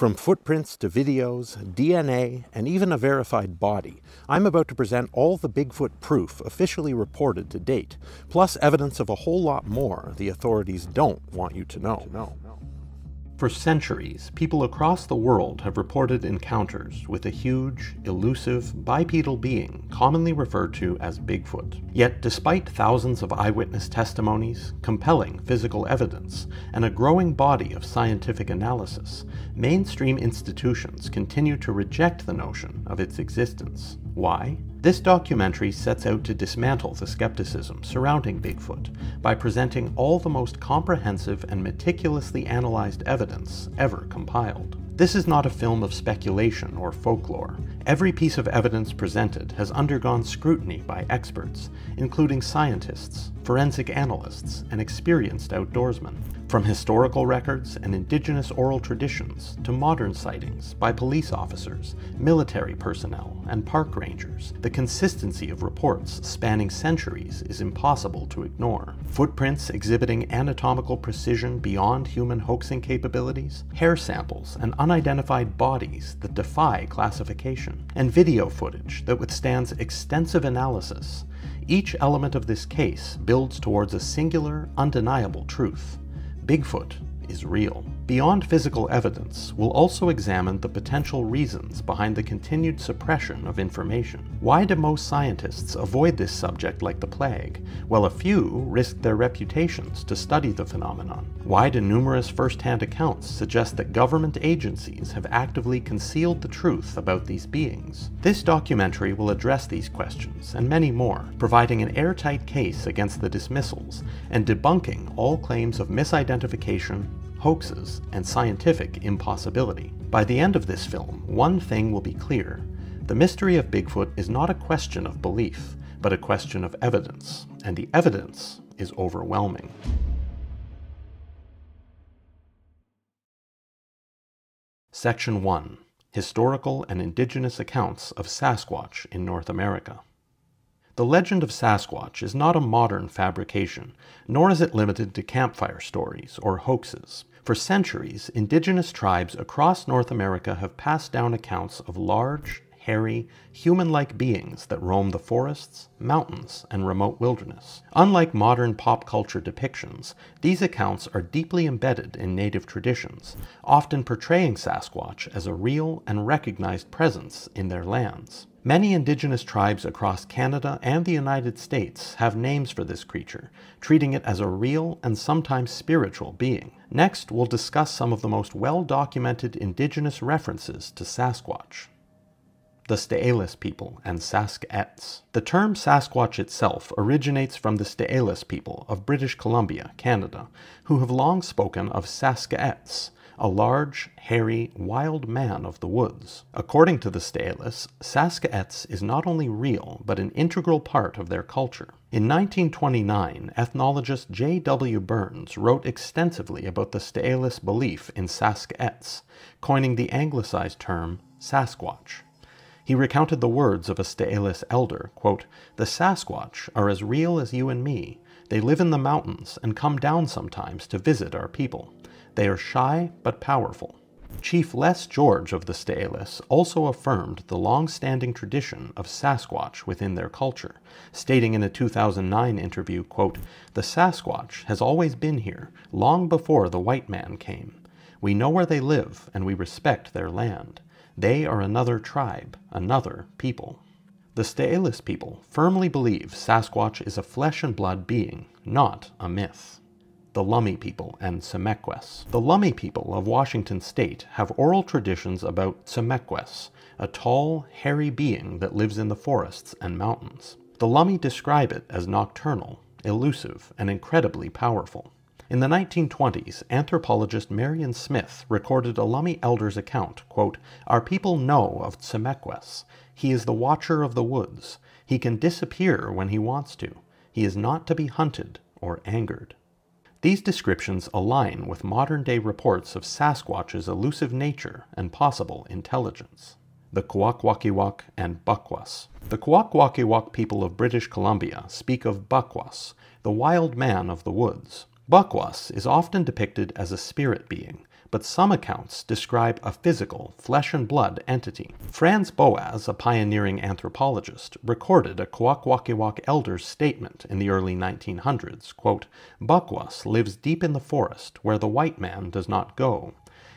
From footprints to videos, DNA, and even a verified body, I'm about to present all the Bigfoot proof officially reported to date, plus evidence of a whole lot more the authorities don't want you to know. For centuries, people across the world have reported encounters with a huge, elusive, bipedal being commonly referred to as Bigfoot. Yet, despite thousands of eyewitness testimonies, compelling physical evidence, and a growing body of scientific analysis, mainstream institutions continue to reject the notion of its existence. Why? This documentary sets out to dismantle the skepticism surrounding Bigfoot by presenting all the most comprehensive and meticulously analyzed evidence ever compiled. This is not a film of speculation or folklore. Every piece of evidence presented has undergone scrutiny by experts, including scientists, forensic analysts, and experienced outdoorsmen. From historical records and indigenous oral traditions to modern sightings by police officers, military personnel, and park rangers, the consistency of reports spanning centuries is impossible to ignore. Footprints exhibiting anatomical precision beyond human hoaxing capabilities, hair samples and unidentified bodies that defy classification, and video footage that withstands extensive analysis. Each element of this case builds towards a singular, undeniable truth. Bigfoot is real. Beyond physical evidence, we'll also examine the potential reasons behind the continued suppression of information. Why do most scientists avoid this subject like the plague, while a few risk their reputations to study the phenomenon? Why do numerous first-hand accounts suggest that government agencies have actively concealed the truth about these beings? This documentary will address these questions and many more, providing an airtight case against the dismissals and debunking all claims of misidentification, hoaxes, and scientific impossibility. By the end of this film, one thing will be clear. The mystery of Bigfoot is not a question of belief, but a question of evidence, and the evidence is overwhelming. Section 1. Historical and Indigenous Accounts of Sasquatch in North America. The legend of Sasquatch is not a modern fabrication, nor is it limited to campfire stories or hoaxes. For centuries, indigenous tribes across North America have passed down accounts of large, hairy, human-like beings that roam the forests, mountains, and remote wilderness. Unlike modern pop culture depictions, these accounts are deeply embedded in native traditions, often portraying Sasquatch as a real and recognized presence in their lands. Many indigenous tribes across Canada and the United States have names for this creature, treating it as a real and sometimes spiritual being. Next, we'll discuss some of the most well-documented indigenous references to Sasquatch. The St'alis people and Sask'ets. The term Sasquatch itself originates from the St'alis people of British Columbia, Canada, who have long spoken of Sask'ets, a large, hairy, wild man of the woods. According to the St'alis, Sask'ets is not only real, but an integral part of their culture. In 1929, ethnologist J.W. Burns wrote extensively about the St'alis belief in Sask'ets, coining the anglicized term Sasquatch. He recounted the words of a St'alis elder, quote, "The Sasquatch are as real as you and me. They live in the mountains and come down sometimes to visit our people. They are shy but powerful." Chief Les George of the St'alis also affirmed the long-standing tradition of Sasquatch within their culture, stating in a 2009 interview, quote, "The Sasquatch has always been here, long before the white man came. We know where they live and we respect their land. They are another tribe, another people." The St'alis people firmly believe Sasquatch is a flesh and blood being, not a myth. The Lummi people and Semekwes. The Lummi people of Washington state have oral traditions about Semekwes, a tall, hairy being that lives in the forests and mountains. The Lummi describe it as nocturnal, elusive, and incredibly powerful. In the 1920s, anthropologist Marion Smith recorded a Lummi elder's account, quote, "Our people know of Semekwes. He is the watcher of the woods. He can disappear when he wants to. He is not to be hunted or angered." These descriptions align with modern-day reports of Sasquatch's elusive nature and possible intelligence. The Kwakwaka'wakw and Bakwas. The Kwakwaka'wakw people of British Columbia speak of Bakwas, the wild man of the woods. Bakwas is often depicted as a spirit being, but some accounts describe a physical, flesh-and-blood entity. Franz Boas, a pioneering anthropologist, recorded a Kwakwaka'wakw elder's statement in the early 1900s, quote, "Bakwas lives deep in the forest where the white man does not go.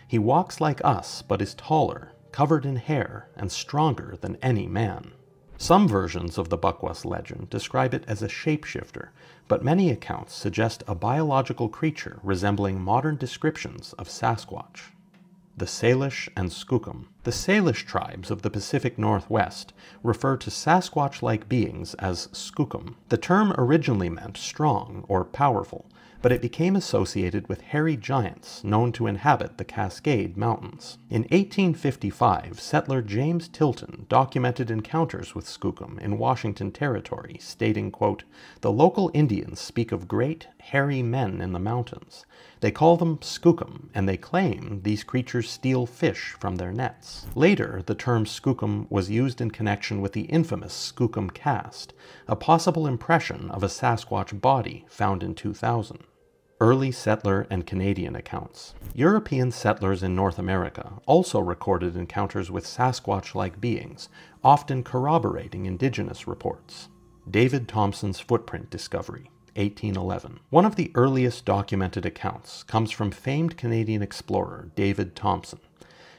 He walks like us, but is taller, covered in hair, and stronger than any man." Some versions of the Bakwas legend describe it as a shapeshifter, but many accounts suggest a biological creature resembling modern descriptions of Sasquatch. The Salish and Skookum. The Salish tribes of the Pacific Northwest refer to Sasquatch-like beings as Skookum. The term originally meant strong or powerful, but it became associated with hairy giants known to inhabit the Cascade Mountains. In 1855, settler James Tilton documented encounters with Skookum in Washington Territory, stating, quote, "The local Indians speak of great, hairy men in the mountains. They call them Skookum, and they claim these creatures steal fish from their nets." Later, the term Skookum was used in connection with the infamous Skookum cast, a possible impression of a Sasquatch body found in 2000. Early settler and Canadian accounts. European settlers in North America also recorded encounters with Sasquatch-like beings, often corroborating Indigenous reports. David Thompson's footprint discovery, 1811. One of the earliest documented accounts comes from famed Canadian explorer David Thompson.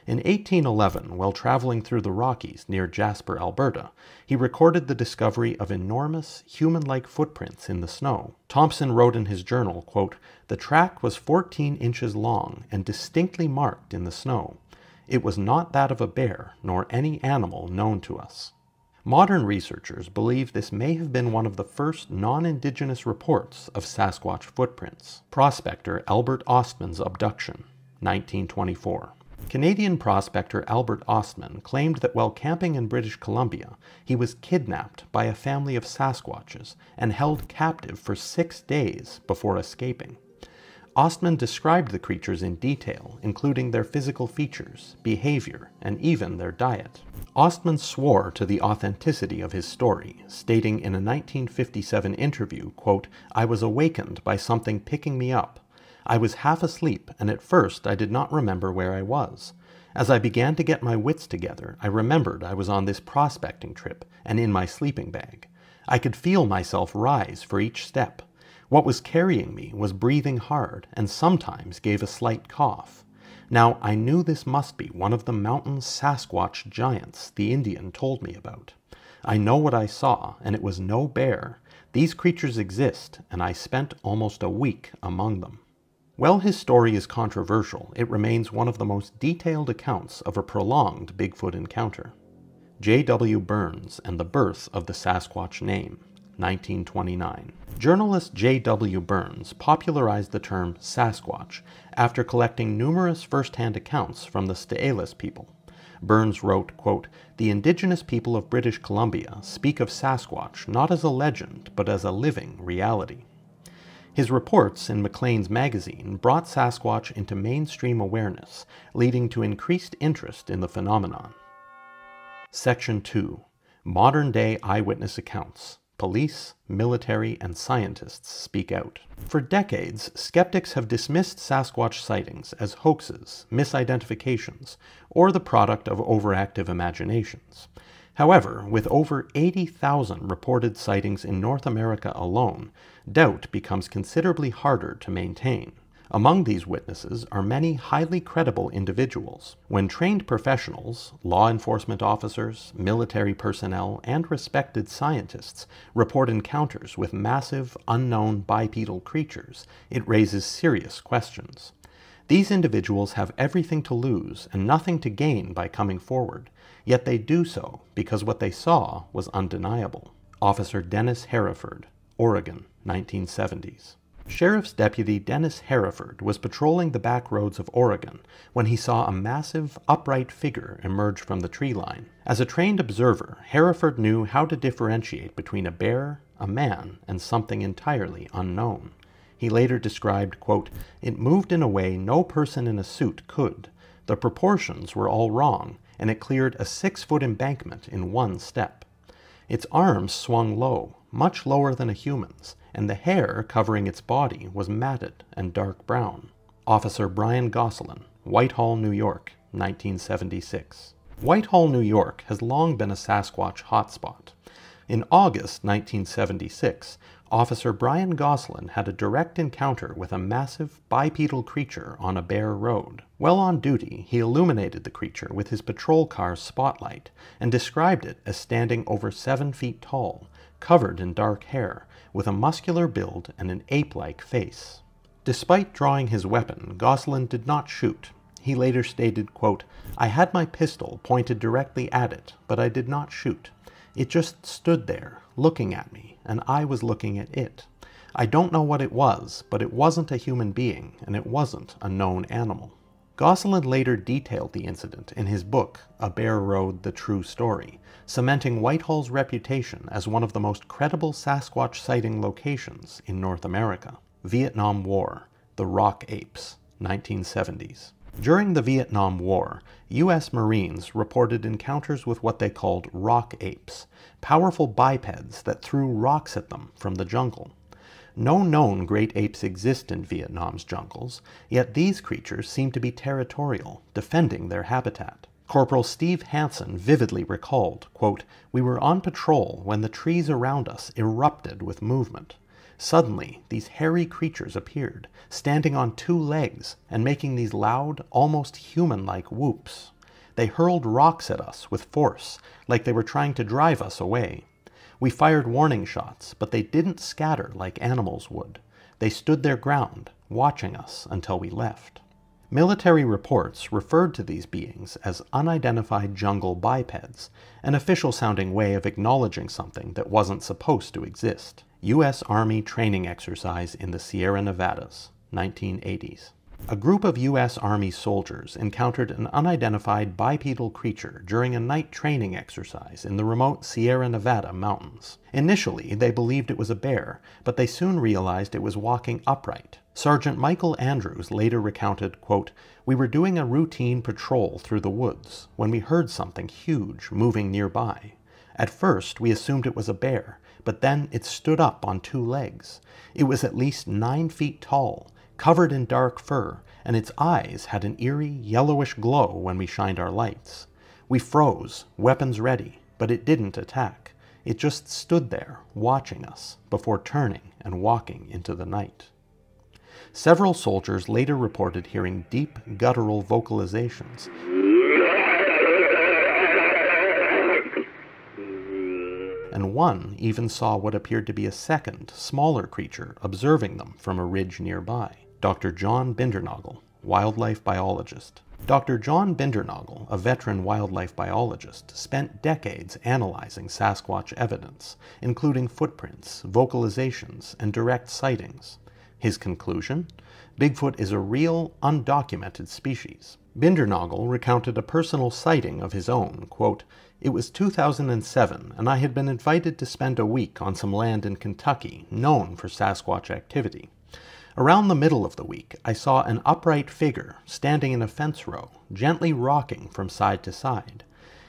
In 1811, while traveling through the Rockies near Jasper, Alberta, he recorded the discovery of enormous, human-like footprints in the snow. Thompson wrote in his journal, quote, "The track was 14 inches long and distinctly marked in the snow. It was not that of a bear, nor any animal known to us." Modern researchers believe this may have been one of the first non-Indigenous reports of Sasquatch footprints. Prospector Albert Ostman's abduction, 1924. Canadian prospector Albert Ostman claimed that while camping in British Columbia, he was kidnapped by a family of Sasquatches and held captive for 6 days before escaping. Ostman described the creatures in detail, including their physical features, behavior, and even their diet. Ostman swore to the authenticity of his story, stating in a 1957 interview, quote, "I was awakened by something picking me up. I was half asleep, and at first I did not remember where I was. As I began to get my wits together, I remembered I was on this prospecting trip and in my sleeping bag. I could feel myself rise for each step. What was carrying me was breathing hard and sometimes gave a slight cough. Now I knew this must be one of the mountain Sasquatch giants the Indian told me about. I know what I saw, and it was no bear. These creatures exist, and I spent almost a week among them." While his story is controversial, it remains one of the most detailed accounts of a prolonged Bigfoot encounter. J.W. Burns and the Birth of the Sasquatch Name, 1929. Journalist J.W. Burns popularized the term Sasquatch after collecting numerous first-hand accounts from the St'elis people. Burns wrote, quote, "The Indigenous people of British Columbia speak of Sasquatch not as a legend, but as a living reality." His reports in Maclean's magazine brought Sasquatch into mainstream awareness, leading to increased interest in the phenomenon. Section 2. Modern-day eyewitness accounts. Police, military, and scientists speak out. For decades, skeptics have dismissed Sasquatch sightings as hoaxes, misidentifications, or the product of overactive imaginations. However, with over 80,000 reported sightings in North America alone, doubt becomes considerably harder to maintain. Among these witnesses are many highly credible individuals. When trained professionals, law enforcement officers, military personnel, and respected scientists report encounters with massive, unknown bipedal creatures, it raises serious questions. These individuals have everything to lose and nothing to gain by coming forward, yet they do so because what they saw was undeniable. Officer Dennis Hereford, Oregon, 1970s. Sheriff's Deputy Dennis Hereford was patrolling the back roads of Oregon when he saw a massive, upright figure emerge from the tree line. As a trained observer, Hereford knew how to differentiate between a bear, a man, and something entirely unknown. He later described, quote, "It moved in a way no person in a suit could. The proportions were all wrong, and it cleared a 6-foot embankment in one step. Its arms swung low, much lower than a human's, and the hair covering its body was matted and dark brown." Officer Brian Gosselin, Whitehall, New York, 1976. Whitehall, New York has long been a Sasquatch hotspot. In August 1976, Officer Brian Gosselin had a direct encounter with a massive bipedal creature on a bare road. While on duty, he illuminated the creature with his patrol car's spotlight and described it as standing over 7 feet tall, covered in dark hair, with a muscular build and an ape-like face. Despite drawing his weapon, Gosselin did not shoot. He later stated, quote, "I had my pistol pointed directly at it, but I did not shoot. It just stood there, looking at me, and I was looking at it. I don't know what it was, but it wasn't a human being, and it wasn't a known animal." Gosselin later detailed the incident in his book, A Bare Road: The True Story, cementing Whitehall's reputation as one of the most credible Sasquatch sighting locations in North America. Vietnam War, The Rock Apes, 1970s. During the Vietnam War, U.S. Marines reported encounters with what they called rock apes, powerful bipeds that threw rocks at them from the jungle. No known great apes exist in Vietnam's jungles, yet these creatures seem to be territorial, defending their habitat. Corporal Steve Hansen vividly recalled, quote, "We were on patrol when the trees around us erupted with movement. Suddenly, these hairy creatures appeared, standing on 2 legs and making these loud, almost human-like whoops. They hurled rocks at us with force, like they were trying to drive us away. We fired warning shots, but they didn't scatter like animals would. They stood their ground, watching us until we left." Military reports referred to these beings as unidentified jungle bipeds, an official-sounding way of acknowledging something that wasn't supposed to exist. U.S. Army training exercise in the Sierra Nevadas, 1980s. A group of U.S. Army soldiers encountered an unidentified bipedal creature during a night training exercise in the remote Sierra Nevada mountains. Initially, they believed it was a bear, but they soon realized it was walking upright. Sergeant Michael Andrews later recounted, quote, "We were doing a routine patrol through the woods when we heard something huge moving nearby. At first, we assumed it was a bear, but then it stood up on 2 legs. It was at least 9 feet tall, covered in dark fur, and its eyes had an eerie yellowish glow when we shined our lights. We froze, weapons ready, but it didn't attack. It just stood there, watching us, before turning and walking into the night." Several soldiers later reported hearing deep, guttural vocalizations, and one even saw what appeared to be a second, smaller creature observing them from a ridge nearby. Dr. John Bindernagel, wildlife biologist. Dr. John Bindernagel, a veteran wildlife biologist, spent decades analyzing Sasquatch evidence, including footprints, vocalizations, and direct sightings. His conclusion? Bigfoot is a real, undocumented species. Bindernagel recounted a personal sighting of his own, quote, "It was 2007, and I had been invited to spend a week on some land in Kentucky known for Sasquatch activity. Around the middle of the week, I saw an upright figure standing in a fence row, gently rocking from side to side.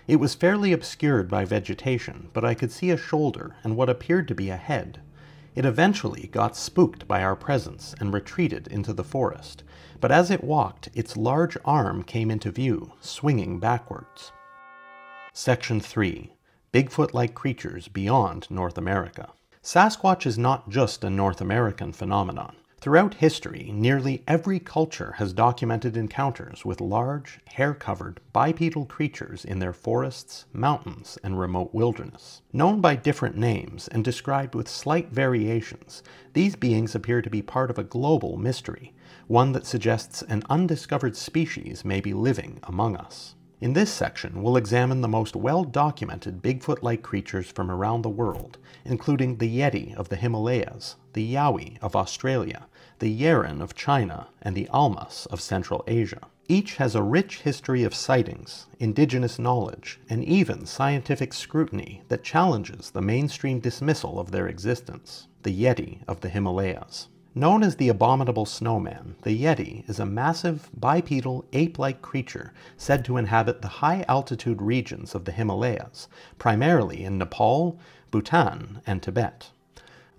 It was fairly obscured by vegetation, but I could see a shoulder and what appeared to be a head. It eventually got spooked by our presence and retreated into the forest, but as it walked, its large arm came into view, swinging backwards." Section 3. Bigfoot-like creatures beyond North America. Sasquatch is not just a North American phenomenon. Throughout history, nearly every culture has documented encounters with large, hair-covered, bipedal creatures in their forests, mountains, and remote wilderness. Known by different names and described with slight variations, these beings appear to be part of a global mystery, one that suggests an undiscovered species may be living among us. In this section, we'll examine the most well-documented Bigfoot-like creatures from around the world, including the Yeti of the Himalayas, the Yowie of Australia, the Yeren of China, and the Almas of Central Asia. Each has a rich history of sightings, indigenous knowledge, and even scientific scrutiny that challenges the mainstream dismissal of their existence. The Yeti of the Himalayas. Known as the Abominable Snowman, the Yeti is a massive, bipedal, ape-like creature said to inhabit the high-altitude regions of the Himalayas, primarily in Nepal, Bhutan, and Tibet.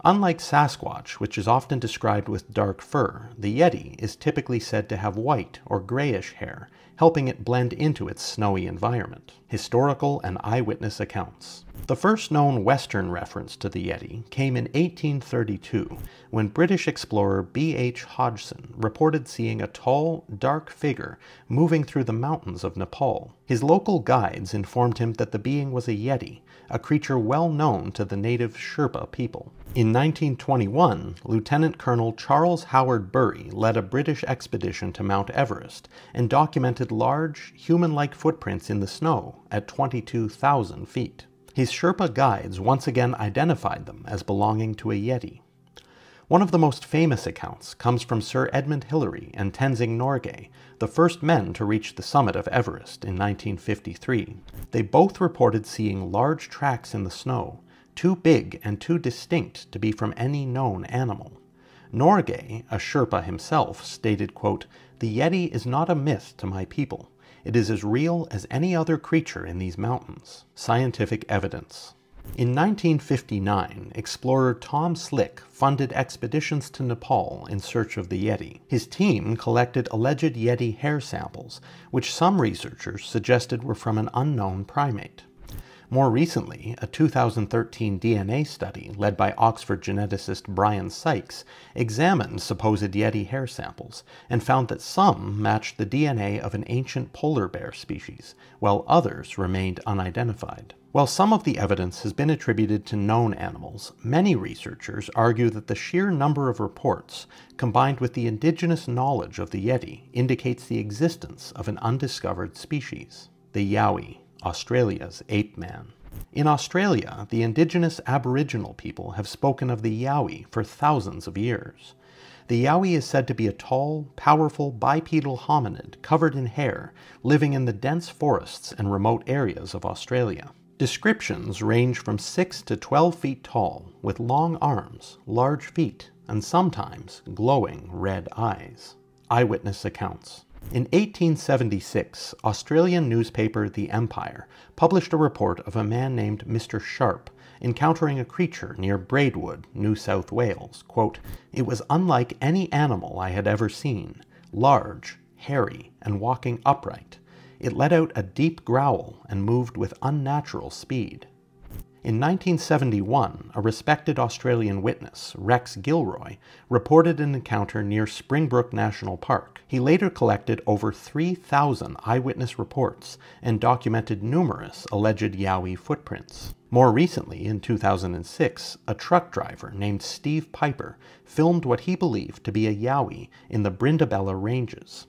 Unlike Sasquatch, which is often described with dark fur, the Yeti is typically said to have white or grayish hair, helping it blend into its snowy environment. Historical and eyewitness accounts. The first known Western reference to the Yeti came in 1832, when British explorer B.H. Hodgson reported seeing a tall, dark figure moving through the mountains of Nepal. His local guides informed him that the being was a Yeti, a creature well known to the native Sherpa people. In 1921, Lieutenant Colonel Charles Howard Bury led a British expedition to Mount Everest and documented large, human-like footprints in the snow at 22,000 feet. His Sherpa guides once again identified them as belonging to a Yeti. One of the most famous accounts comes from Sir Edmund Hillary and Tenzing Norgay, the first men to reach the summit of Everest in 1953. They both reported seeing large tracks in the snow, too big and too distinct to be from any known animal. Norgay, a Sherpa himself, stated, quote, "The Yeti is not a myth to my people. It is as real as any other creature in these mountains." Scientific evidence. In 1959, explorer Tom Slick funded expeditions to Nepal in search of the Yeti. His team collected alleged Yeti hair samples, which some researchers suggested were from an unknown primate. More recently, a 2013 DNA study led by Oxford geneticist Brian Sykes examined supposed Yeti hair samples and found that some matched the DNA of an ancient polar bear species, while others remained unidentified. While some of the evidence has been attributed to known animals, many researchers argue that the sheer number of reports, combined with the indigenous knowledge of the Yeti, indicates the existence of an undiscovered species. The Yowie, Australia's ape man. In Australia, the indigenous Aboriginal people have spoken of the Yowie for thousands of years. The Yowie is said to be a tall, powerful bipedal hominid covered in hair, living in the dense forests and remote areas of Australia. Descriptions range from 6 to 12 feet tall, with long arms, large feet, and sometimes glowing red eyes. Eyewitness accounts. In 1876, Australian newspaper The Empire published a report of a man named Mr. Sharp encountering a creature near Braidwood, New South Wales. Quote, "It was unlike any animal I had ever seen, large, hairy, and walking upright. It let out a deep growl and moved with unnatural speed." In 1971, a respected Australian witness, Rex Gilroy, reported an encounter near Springbrook National Park. He later collected over 3,000 eyewitness reports and documented numerous alleged Yowie footprints. More recently, in 2006, a truck driver named Steve Piper filmed what he believed to be a Yowie in the Brindabella Ranges.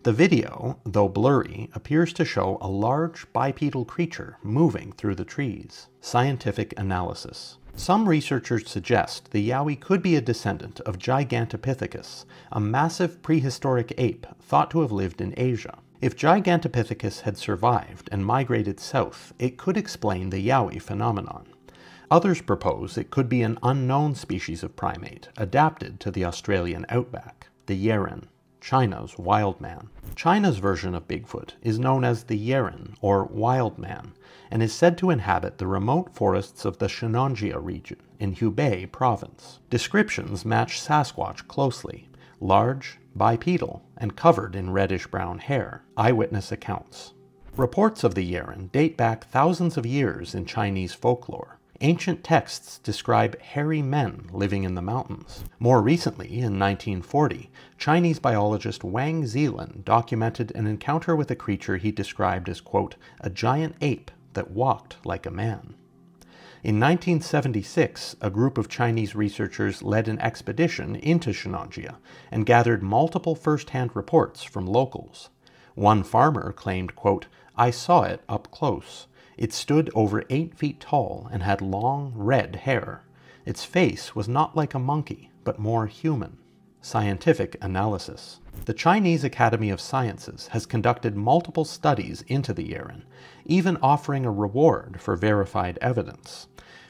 The video, though blurry, appears to show a large bipedal creature moving through the trees. Scientific analysis. Some researchers suggest the Yowie could be a descendant of Gigantopithecus, a massive prehistoric ape thought to have lived in Asia. If Gigantopithecus had survived and migrated south, it could explain the Yowie phenomenon. Others propose it could be an unknown species of primate, adapted to the Australian outback, the Yeren, China's wild man. China's version of Bigfoot is known as the Yeren, or wild man, and is said to inhabit the remote forests of the Shennongjia region in Hubei province. Descriptions match Sasquatch closely, large, bipedal, and covered in reddish-brown hair. Eyewitness accounts. Reports of the Yeren date back thousands of years in Chinese folklore. Ancient texts describe hairy men living in the mountains. More recently, in 1940, Chinese biologist Wang Zilin documented an encounter with a creature he described as, quote, "a giant ape that walked like a man." In 1976, a group of Chinese researchers led an expedition into Shennongjia and gathered multiple first-hand reports from locals. One farmer claimed, quote, "I saw it up close. It stood over 8 feet tall and had long, red hair. Its face was not like a monkey, but more human." Scientific analysis. The Chinese Academy of Sciences has conducted multiple studies into the Yeren, even offering a reward for verified evidence.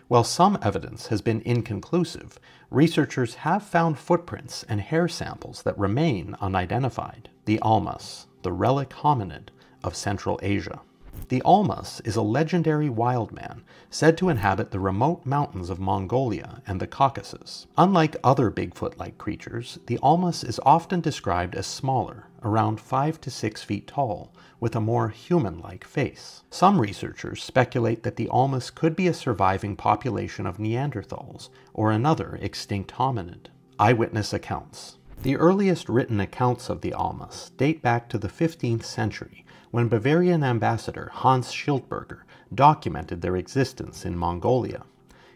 While some evidence has been inconclusive, researchers have found footprints and hair samples that remain unidentified. The Almas, the relic hominid of Central Asia. The Almas is a legendary wild man said to inhabit the remote mountains of Mongolia and the Caucasus. Unlike other Bigfoot-like creatures, the Almas is often described as smaller, around 5 to 6 feet tall, with a more human-like face. Some researchers speculate that the Almas could be a surviving population of Neanderthals or another extinct hominid. Eyewitness accounts. The earliest written accounts of the Almas date back to the 15th century, when Bavarian ambassador Hans Schildberger documented their existence in Mongolia.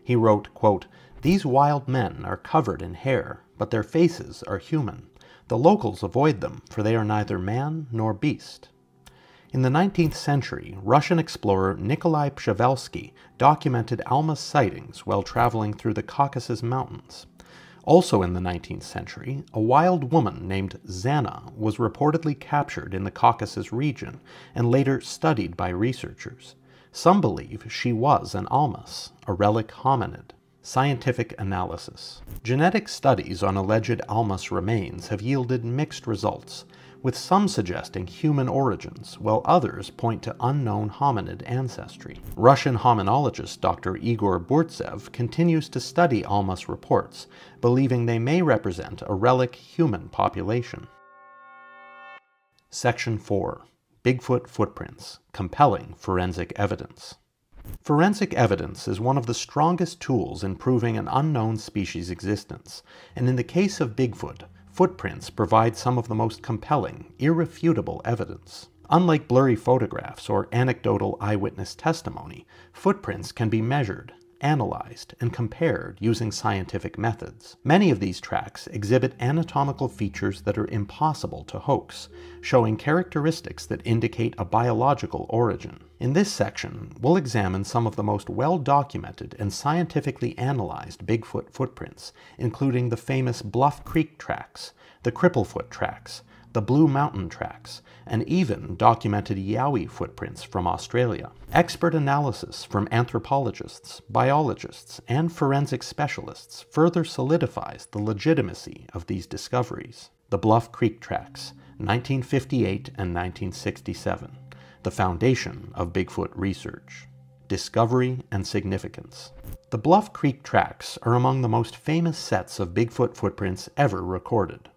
He wrote, quote, "These wild men are covered in hair, but their faces are human. The locals avoid them, for they are neither man nor beast." In the 19th century, Russian explorer Nikolai Przewalski documented Almas sightings while traveling through the Caucasus Mountains. Also in the 19th century, a wild woman named Zana was reportedly captured in the Caucasus region and later studied by researchers. Some believe she was an Almas, a relic hominid. Scientific analysis. Genetic studies on alleged Almas remains have yielded mixed results, with some suggesting human origins, while others point to unknown hominid ancestry. Russian hominologist Dr. Igor Burtsev continues to study Almas reports, believing they may represent a relic human population. Section 4. Bigfoot Footprints. Compelling forensic evidence. Forensic evidence is one of the strongest tools in proving an unknown species' existence, and in the case of Bigfoot, footprints provide some of the most compelling, irrefutable evidence. Unlike blurry photographs or anecdotal eyewitness testimony, footprints can be measured, analyzed, and compared using scientific methods. Many of these tracks exhibit anatomical features that are impossible to hoax, showing characteristics that indicate a biological origin. In this section, we'll examine some of the most well-documented and scientifically analyzed Bigfoot footprints, including the famous Bluff Creek tracks, the Cripplefoot tracks, the Blue Mountain tracks, and even documented Yowie footprints from Australia. Expert analysis from anthropologists, biologists, and forensic specialists further solidifies the legitimacy of these discoveries. The Bluff Creek tracks, 1958 and 1967. The foundation of Bigfoot research. Discovery and significance. The Bluff Creek tracks are among the most famous sets of Bigfoot footprints ever recorded.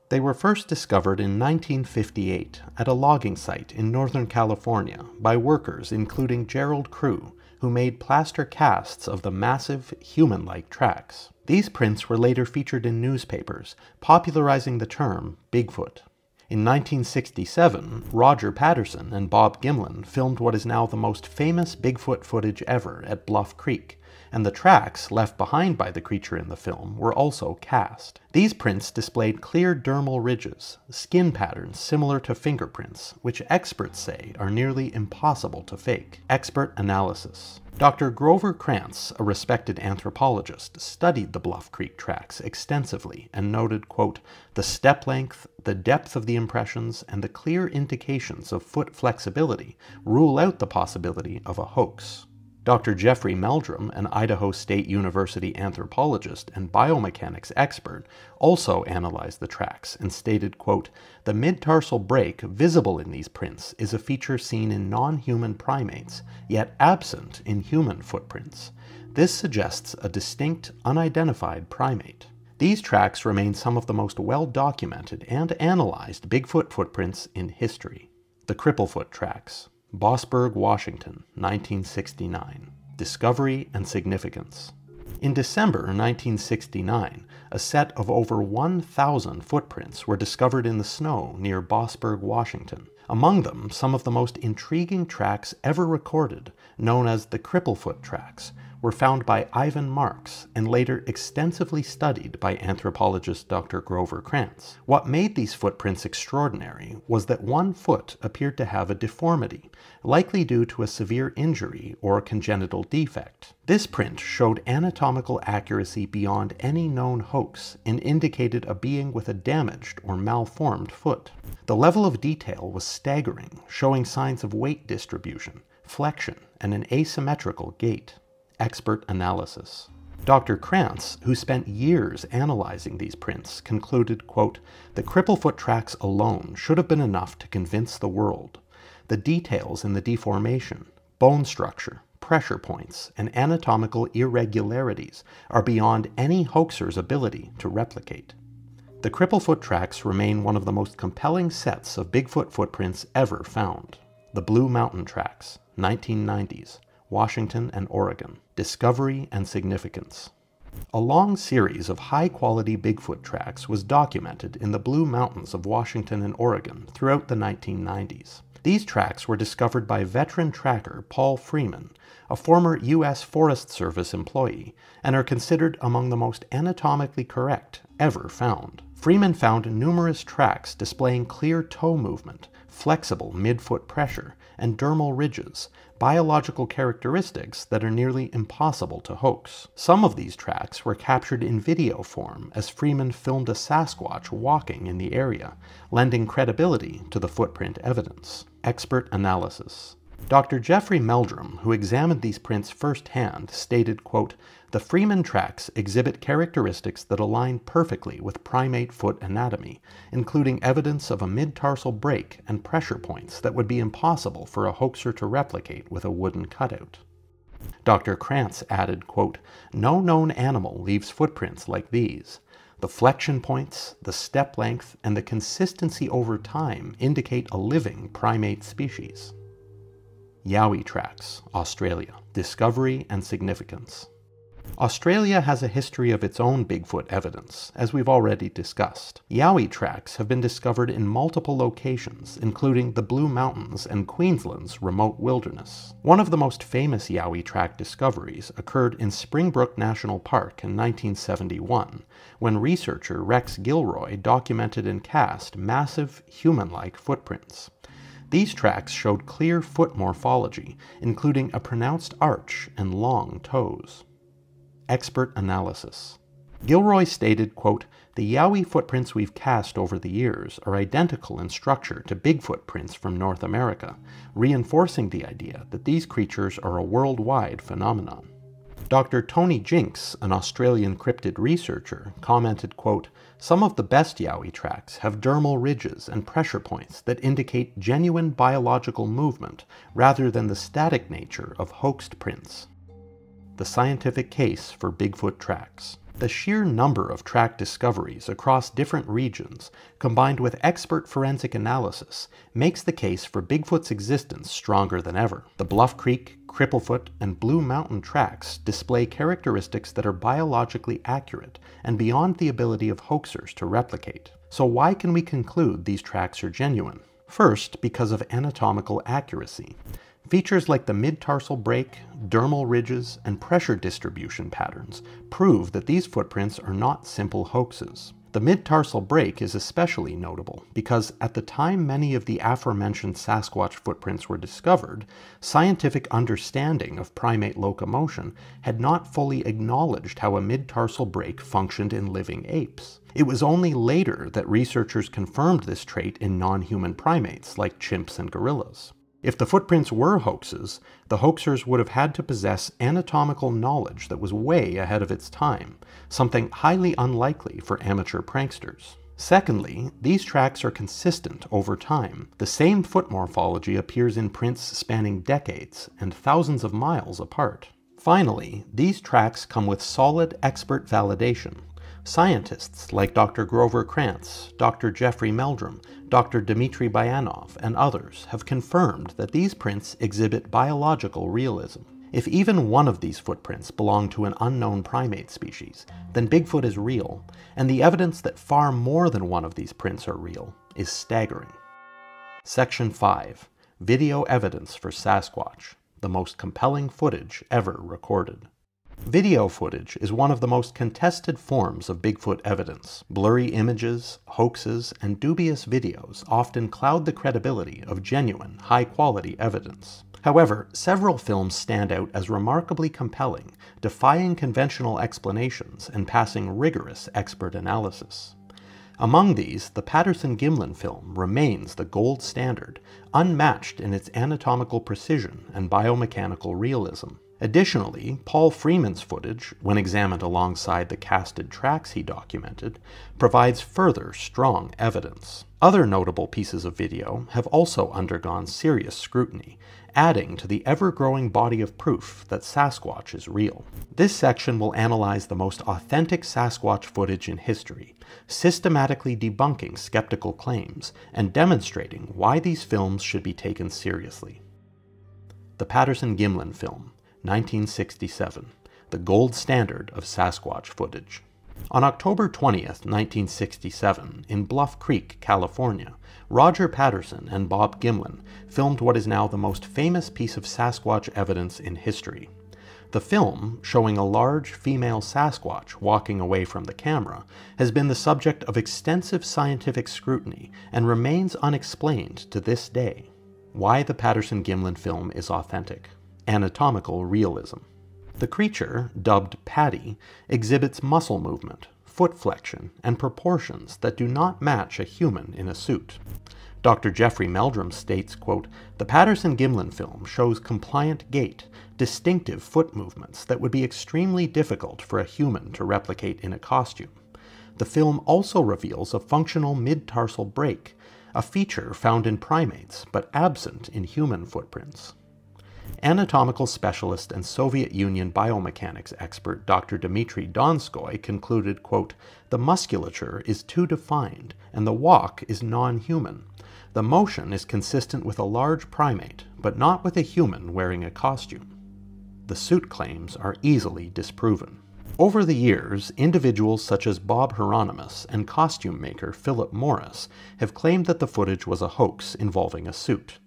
They were first discovered in 1958 at a logging site in Northern California by workers including Gerald Crew, who made plaster casts of the massive, human-like tracks. These prints were later featured in newspapers, popularizing the term Bigfoot. In 1967, Roger Patterson and Bob Gimlin filmed what is now the most famous Bigfoot footage ever at Bluff Creek, and the tracks left behind by the creature in the film were also cast. These prints displayed clear dermal ridges, skin patterns similar to fingerprints, which experts say are nearly impossible to fake. Expert analysis. Dr. Grover Krantz, a respected anthropologist, studied the Bluff Creek tracks extensively and noted, quote, "The step length, the depth of the impressions, and the clear indications of foot flexibility rule out the possibility of a hoax." Dr. Jeffrey Meldrum, an Idaho State University anthropologist and biomechanics expert, also analyzed the tracks and stated, quote, "The mid-tarsal break visible in these prints is a feature seen in non-human primates, yet absent in human footprints. This suggests a distinct, unidentified primate." These tracks remain some of the most well-documented and analyzed Bigfoot footprints in history. The Cripplefoot tracks. Bossburg, Washington, 1969. Discovery and significance. In December 1969, a set of over 1,000 footprints were discovered in the snow near Bossburg, Washington. Among them, some of the most intriguing tracks ever recorded, known as the Cripplefoot tracks, were found by Ivan Marks and later extensively studied by anthropologist Dr. Grover Krantz. What made these footprints extraordinary was that one foot appeared to have a deformity, likely due to a severe injury or congenital defect. This print showed anatomical accuracy beyond any known hoax and indicated a being with a damaged or malformed foot. The level of detail was staggering, showing signs of weight distribution, flexion, and an asymmetrical gait. Expert analysis. Dr. Krantz, who spent years analyzing these prints, concluded, quote, "The Cripplefoot tracks alone should have been enough to convince the world. The details in the deformation, bone structure, pressure points, and anatomical irregularities are beyond any hoaxer's ability to replicate. The Cripplefoot tracks remain one of the most compelling sets of Bigfoot footprints ever found. The Blue Mountain Tracks, 1990s, Washington and Oregon. Discovery and significance. A long series of high-quality Bigfoot tracks was documented in the Blue Mountains of Washington and Oregon throughout the 1990s. These tracks were discovered by veteran tracker Paul Freeman, a former U.S. Forest Service employee, and are considered among the most anatomically correct ever found. Freeman found numerous tracks displaying clear toe movement, flexible midfoot pressure, and dermal ridges, biological characteristics that are nearly impossible to hoax. Some of these tracks were captured in video form as Freeman filmed a Sasquatch walking in the area, lending credibility to the footprint evidence. Expert analysis. Dr. Jeffrey Meldrum, who examined these prints firsthand, stated, quote, "The Freeman tracks exhibit characteristics that align perfectly with primate foot anatomy, including evidence of a mid-tarsal break and pressure points that would be impossible for a hoaxer to replicate with a wooden cutout." Dr. Krantz added, quote, "No known animal leaves footprints like these. The flexion points, the step length, and the consistency over time indicate a living primate species." Yowie tracks, Australia. Discovery and significance. Australia has a history of its own Bigfoot evidence, as we've already discussed. Yowie tracks have been discovered in multiple locations, including the Blue Mountains and Queensland's remote wilderness. One of the most famous Yowie track discoveries occurred in Springbrook National Park in 1971, when researcher Rex Gilroy documented and cast massive, human-like footprints. These tracks showed clear foot morphology, including a pronounced arch and long toes. Expert analysis. Gilroy stated, quote, "The Yowie footprints we've cast over the years are identical in structure to Bigfoot prints from North America, reinforcing the idea that these creatures are a worldwide phenomenon." Dr. Tony Jinks, an Australian cryptid researcher, commented, quote, "Some of the best Yowie tracks have dermal ridges and pressure points that indicate genuine biological movement rather than the static nature of hoaxed prints." The scientific case for Bigfoot tracks. The sheer number of track discoveries across different regions, combined with expert forensic analysis, makes the case for Bigfoot's existence stronger than ever. The Bluff Creek, Cripplefoot, and Blue Mountain tracks display characteristics that are biologically accurate and beyond the ability of hoaxers to replicate. So why can we conclude these tracks are genuine? First, because of anatomical accuracy. Features like the mid-tarsal break, dermal ridges, and pressure distribution patterns prove that these footprints are not simple hoaxes. The mid-tarsal break is especially notable because at the time many of the aforementioned Sasquatch footprints were discovered, scientific understanding of primate locomotion had not fully acknowledged how a mid-tarsal break functioned in living apes. It was only later that researchers confirmed this trait in non-human primates like chimps and gorillas. If the footprints were hoaxes, the hoaxers would have had to possess anatomical knowledge that was way ahead of its time, something highly unlikely for amateur pranksters. Secondly, these tracks are consistent over time. The same foot morphology appears in prints spanning decades and thousands of miles apart. Finally, these tracks come with solid expert validation. Scientists like Dr. Grover Krantz, Dr. Jeffrey Meldrum, Dr. Dmitry Bayanov, and others have confirmed that these prints exhibit biological realism. If even one of these footprints belong to an unknown primate species, then Bigfoot is real, and the evidence that far more than one of these prints are real is staggering. Section 5. Video evidence for Sasquatch, the most compelling footage ever recorded. Video footage is one of the most contested forms of Bigfoot evidence. Blurry images, hoaxes, and dubious videos often cloud the credibility of genuine, high-quality evidence. However, several films stand out as remarkably compelling, defying conventional explanations and passing rigorous expert analysis. Among these, the Patterson-Gimlin film remains the gold standard, unmatched in its anatomical precision and biomechanical realism. Additionally, Paul Freeman's footage, when examined alongside the casted tracks he documented, provides further strong evidence. Other notable pieces of video have also undergone serious scrutiny, adding to the ever-growing body of proof that Sasquatch is real. This section will analyze the most authentic Sasquatch footage in history, systematically debunking skeptical claims and demonstrating why these films should be taken seriously. The Patterson-Gimlin film, 1967, the gold standard of Sasquatch footage. On October 20th, 1967, in Bluff Creek, California, Roger Patterson and Bob Gimlin filmed what is now the most famous piece of Sasquatch evidence in history. The film, showing a large female Sasquatch walking away from the camera, has been the subject of extensive scientific scrutiny and remains unexplained to this day. Why the Patterson-Gimlin film is authentic. Anatomical realism. The creature, dubbed Paddy, exhibits muscle movement, foot flexion, and proportions that do not match a human in a suit. Dr. Jeffrey Meldrum states, quote, "The Patterson-Gimlin film shows compliant gait, distinctive foot movements that would be extremely difficult for a human to replicate in a costume. The film also reveals a functional mid-tarsal break, a feature found in primates but absent in human footprints." Anatomical specialist and Soviet Union biomechanics expert Dr. Dmitry Donskoy concluded, quote, "The musculature is too defined and the walk is non-human. The motion is consistent with a large primate, but not with a human wearing a costume." The suit claims are easily disproven. Over the years, individuals such as Bob Hieronymus and costume maker Philip Morris have claimed that the footage was a hoax involving a suit.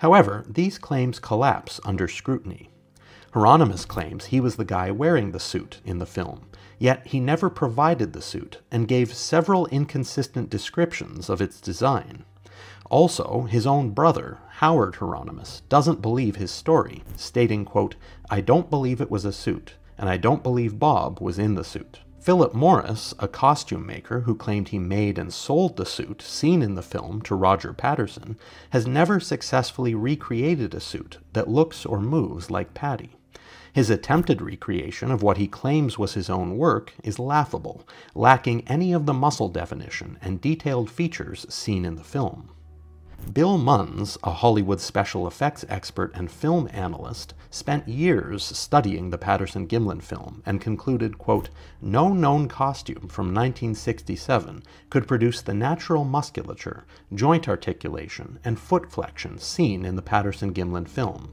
However, these claims collapse under scrutiny. Hieronymus claims he was the guy wearing the suit in the film, yet he never provided the suit and gave several inconsistent descriptions of its design. Also, his own brother, Howard Hieronymus, doesn't believe his story, stating, quote, "I don't believe it was a suit, and I don't believe Bob was in the suit." Philip Morris, a costume maker who claimed he made and sold the suit seen in the film to Roger Patterson, has never successfully recreated a suit that looks or moves like Paddy. His attempted recreation of what he claims was his own work is laughable, lacking any of the muscle definition and detailed features seen in the film. Bill Munns, a Hollywood special effects expert and film analyst, spent years studying the Patterson-Gimlin film and concluded, quote, "No known costume from 1967 could produce the natural musculature, joint articulation, and foot flexion seen in the Patterson-Gimlin film.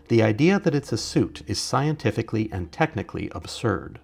The idea that it's a suit is scientifically and technically absurd."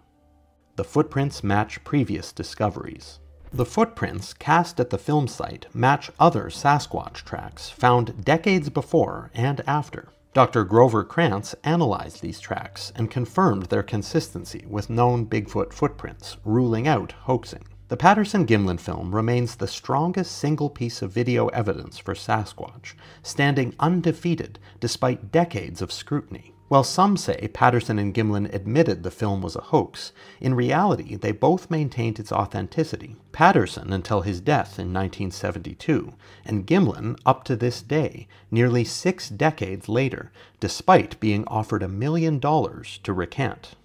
The footprints match previous discoveries. The footprints cast at the film site match other Sasquatch tracks found decades before and after. Dr. Grover Krantz analyzed these tracks and confirmed their consistency with known Bigfoot footprints, ruling out hoaxing. The Patterson-Gimlin film remains the strongest single piece of video evidence for Sasquatch, standing undefeated despite decades of scrutiny. While some say Patterson and Gimlin admitted the film was a hoax, in reality they both maintained its authenticity. Patterson until his death in 1972, and Gimlin up to this day, nearly 6 decades later, despite being offered $1 million to recant.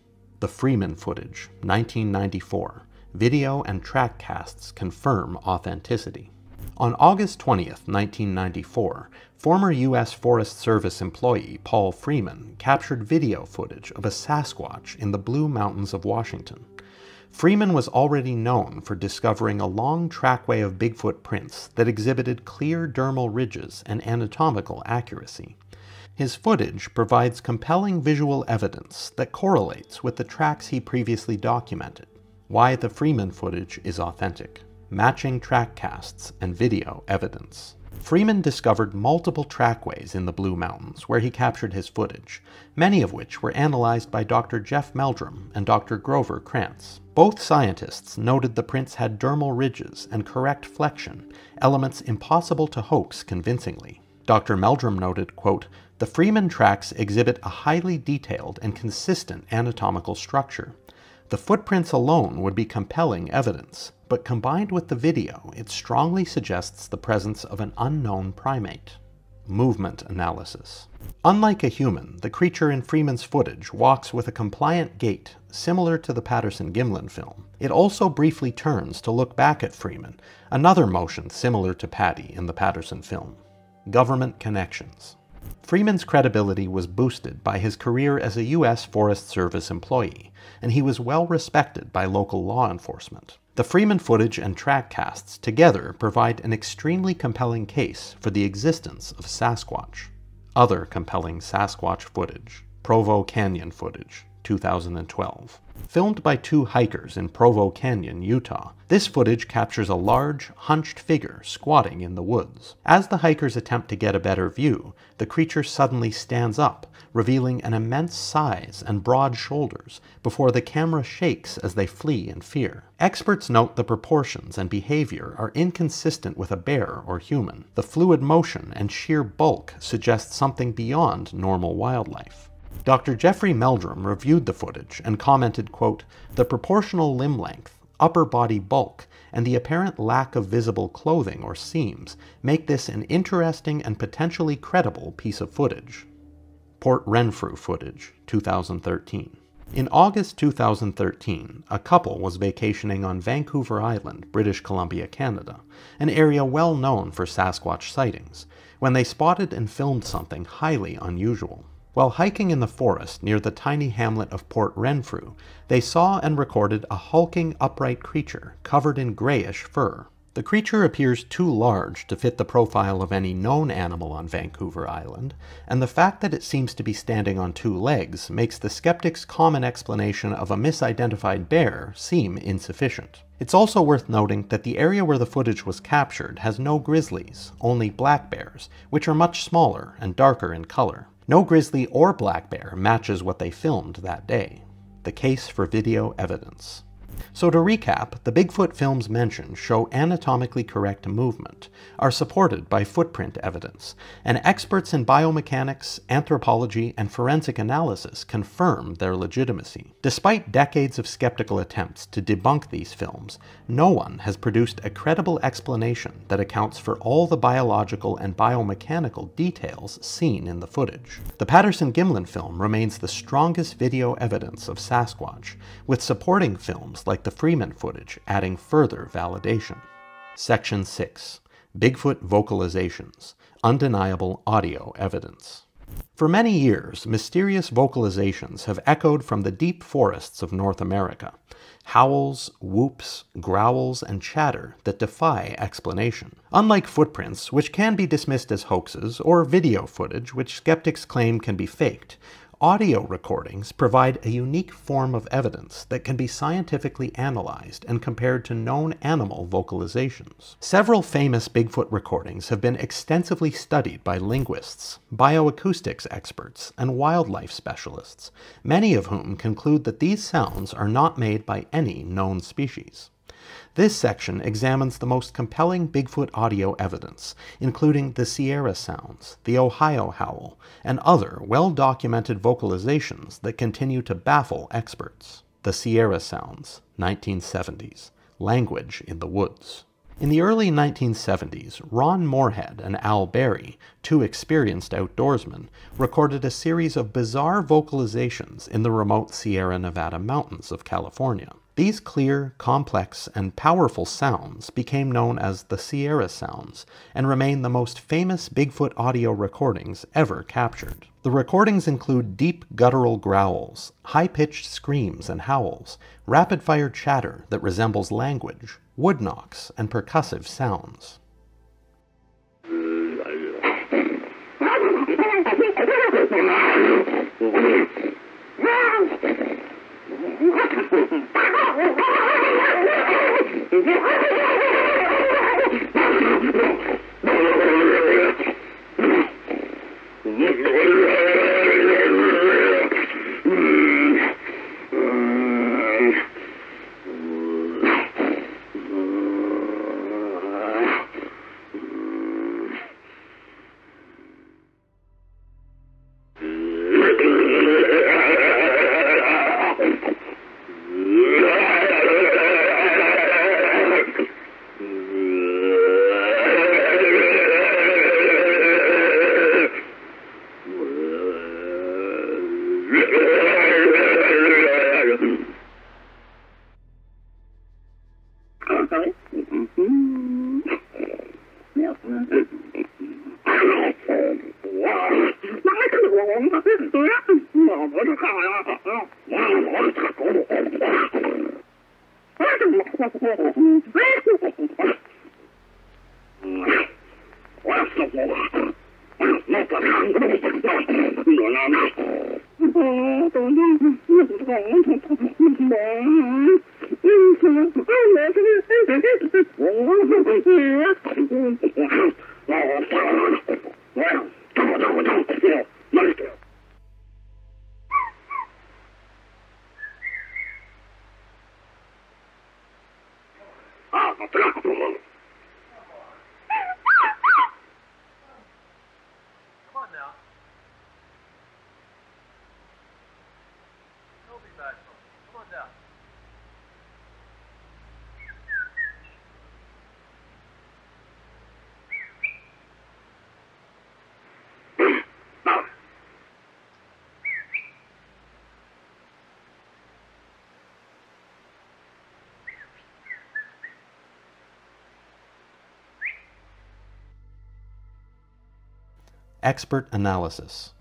The Freeman footage, 1994. Video and track casts confirm authenticity. On August 20th, 1994, former U.S. Forest Service employee Paul Freeman captured video footage of a Sasquatch in the Blue Mountains of Washington. Freeman was already known for discovering a long trackway of Bigfoot prints that exhibited clear dermal ridges and anatomical accuracy. His footage provides compelling visual evidence that correlates with the tracks he previously documented. Why the Freeman footage is authentic. Matching track casts and video evidence. Freeman discovered multiple trackways in the Blue Mountains where he captured his footage, many of which were analyzed by Dr. Jeff Meldrum and Dr. Grover Krantz. Both scientists noted the prints had dermal ridges and correct flexion, elements impossible to hoax convincingly. Dr. Meldrum noted, quote, "The Freeman tracks exhibit a highly detailed and consistent anatomical structure. The footprints alone would be compelling evidence, but combined with the video, it strongly suggests the presence of an unknown primate." Movement analysis. Unlike a human, the creature in Freeman's footage walks with a compliant gait similar to the Patterson-Gimlin film. It also briefly turns to look back at Freeman, another motion similar to Patty in the Patterson film. Government connections. Freeman's credibility was boosted by his career as a U.S. Forest Service employee, and he was well respected by local law enforcement. The Freeman footage and track casts together provide an extremely compelling case for the existence of Sasquatch. Other compelling Sasquatch footage. Provo Canyon footage, 2012. Filmed by two hikers in Provo Canyon, Utah, this footage captures a large, hunched figure squatting in the woods. As the hikers attempt to get a better view, the creature suddenly stands up, revealing an immense size and broad shoulders, before the camera shakes as they flee in fear. Experts note the proportions and behavior are inconsistent with a bear or human. The fluid motion and sheer bulk suggest something beyond normal wildlife. Dr. Jeffrey Meldrum reviewed the footage and commented, quote, "The proportional limb length, upper body bulk, and the apparent lack of visible clothing or seams make this an interesting and potentially credible piece of footage." Port Renfrew footage, 2013. In August 2013, a couple was vacationing on Vancouver Island, British Columbia, Canada, an area well known for Sasquatch sightings, when they spotted and filmed something highly unusual. While hiking in the forest near the tiny hamlet of Port Renfrew, they saw and recorded a hulking, upright creature covered in grayish fur. The creature appears too large to fit the profile of any known animal on Vancouver Island, and the fact that it seems to be standing on two legs makes the skeptic's common explanation of a misidentified bear seem insufficient. It's also worth noting that the area where the footage was captured has no grizzlies, only black bears, which are much smaller and darker in color. No grizzly or black bear matches what they filmed that day. The case for video evidence. So to recap, the Bigfoot films mentioned show anatomically correct movement, are supported by footprint evidence, and experts in biomechanics, anthropology, and forensic analysis confirm their legitimacy. Despite decades of skeptical attempts to debunk these films, no one has produced a credible explanation that accounts for all the biological and biomechanical details seen in the footage. The Patterson-Gimlin film remains the strongest video evidence of Sasquatch, with supporting films like the Freeman footage adding further validation. Section 6. Bigfoot vocalizations. Undeniable audio evidence. For many years, mysterious vocalizations have echoed from the deep forests of North America. Howls, whoops, growls, and chatter that defy explanation. Unlike footprints, which can be dismissed as hoaxes, or video footage, which skeptics claim can be faked, audio recordings provide a unique form of evidence that can be scientifically analyzed and compared to known animal vocalizations. Several famous Bigfoot recordings have been extensively studied by linguists, bioacoustics experts, and wildlife specialists, many of whom conclude that these sounds are not made by any known species. This section examines the most compelling Bigfoot audio evidence, including the Sierra sounds, the Ohio howl, and other well-documented vocalizations that continue to baffle experts. The Sierra sounds, 1970s. Language in the woods. In the early 1970s, Ron Moorhead and Al Berry, two experienced outdoorsmen, recorded a series of bizarre vocalizations in the remote Sierra Nevada mountains of California. These clear, complex, and powerful sounds became known as the Sierra sounds and remain the most famous Bigfoot audio recordings ever captured. The recordings include deep guttural growls, high-pitched screams and howls, rapid-fire chatter that resembles language, wood knocks, and percussive sounds. Expert analysis.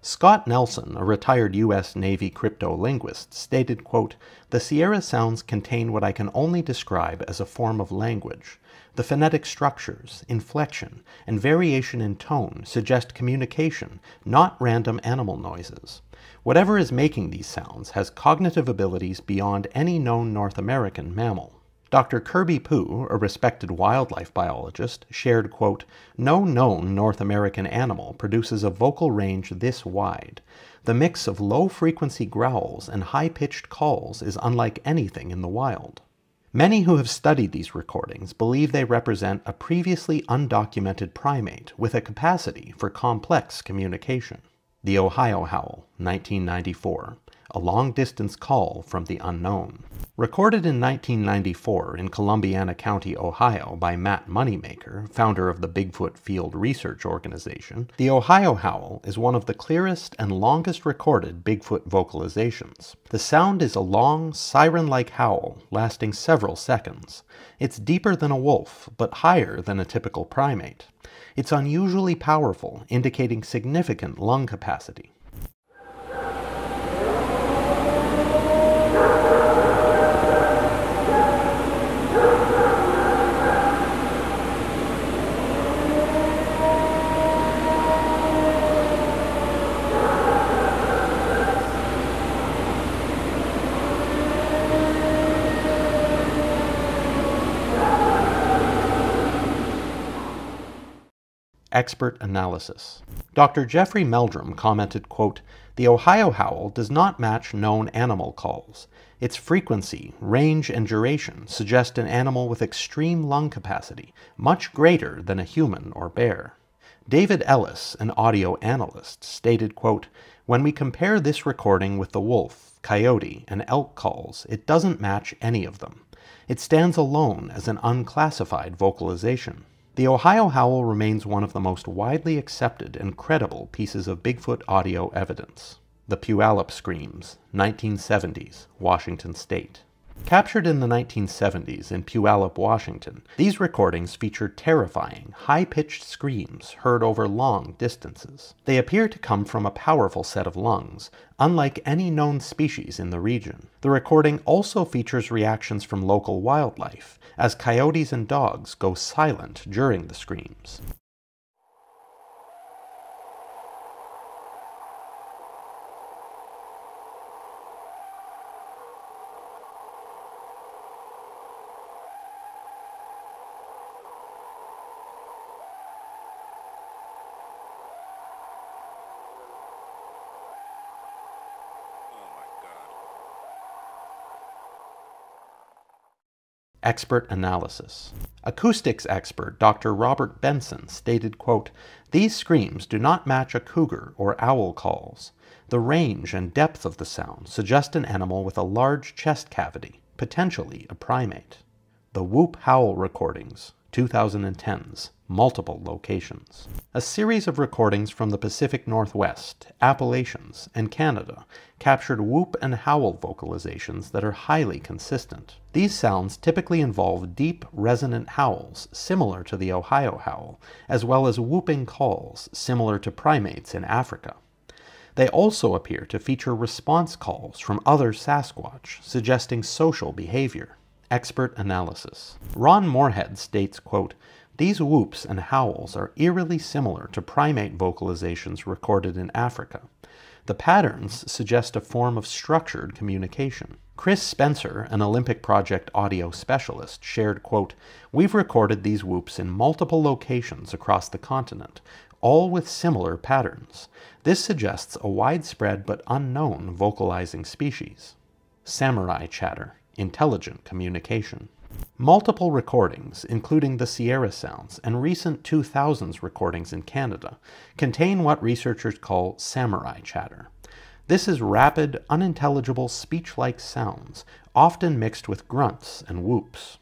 Scott Nelson, a retired U.S. Navy cryptolinguist, stated, quote, "The Sierra sounds contain what I can only describe as a form of language. The phonetic structures, inflection, and variation in tone suggest communication, not random animal noises. Whatever is making these sounds has cognitive abilities beyond any known North American mammal." Dr. Kirby Poo, a respected wildlife biologist, shared, quote, "No known North American animal produces a vocal range this wide. The mix of low-frequency growls and high-pitched calls is unlike anything in the wild." Many who have studied these recordings believe they represent a previously undocumented primate with a capacity for complex communication. The Ohio Howl, 1994. A long-distance call from the unknown. Recorded in 1994 in Columbiana County, Ohio by Matt Moneymaker, founder of the Bigfoot Field Research Organization, the Ohio Howl is one of the clearest and longest recorded Bigfoot vocalizations. The sound is a long, siren-like howl lasting several seconds. It's deeper than a wolf, but higher than a typical primate. It's unusually powerful, indicating significant lung capacity. Expert analysis. Dr. Jeffrey Meldrum commented, quote, "The Ohio Howl does not match known animal calls. Its frequency, range, and duration suggest an animal with extreme lung capacity, much greater than a human or bear." David Ellis, an audio analyst, stated, quote, "When we compare this recording with the wolf, coyote, and elk calls, it doesn't match any of them. It stands alone as an unclassified vocalization." The Ohio Howl remains one of the most widely accepted and credible pieces of Bigfoot audio evidence. The Puyallup Screams, 1970s, Washington State. Captured in the 1970s in Puyallup, Washington, these recordings feature terrifying, high-pitched screams heard over long distances. They appear to come from a powerful set of lungs, unlike any known species in the region. The recording also features reactions from local wildlife, as coyotes and dogs go silent during the screams. Expert analysis. Acoustics expert Dr. Robert Benson stated, quote, "These screams do not match a cougar or owl calls. The range and depth of the sound suggest an animal with a large chest cavity, potentially a primate." The Whoop Howl recordings, 2010s, multiple locations. A series of recordings from the Pacific Northwest, Appalachians, and Canada captured whoop and howl vocalizations that are highly consistent. These sounds typically involve deep, resonant howls similar to the Ohio howl, as well as whooping calls similar to primates in Africa. They also appear to feature response calls from other Sasquatch, suggesting social behavior. Expert analysis. Ron Moorhead states, quote, "These whoops and howls are eerily similar to primate vocalizations recorded in Africa. The patterns suggest a form of structured communication." Chris Spencer, an Olympic Project audio specialist, shared, quote, "We've recorded these whoops in multiple locations across the continent, all with similar patterns. This suggests a widespread but unknown vocalizing species." Samurai chatter. Intelligent communication. Multiple recordings, including the Sierra Sounds and recent 2000s recordings in Canada, contain what researchers call samurai chatter. This is rapid, unintelligible speech-like sounds, often mixed with grunts and whoops.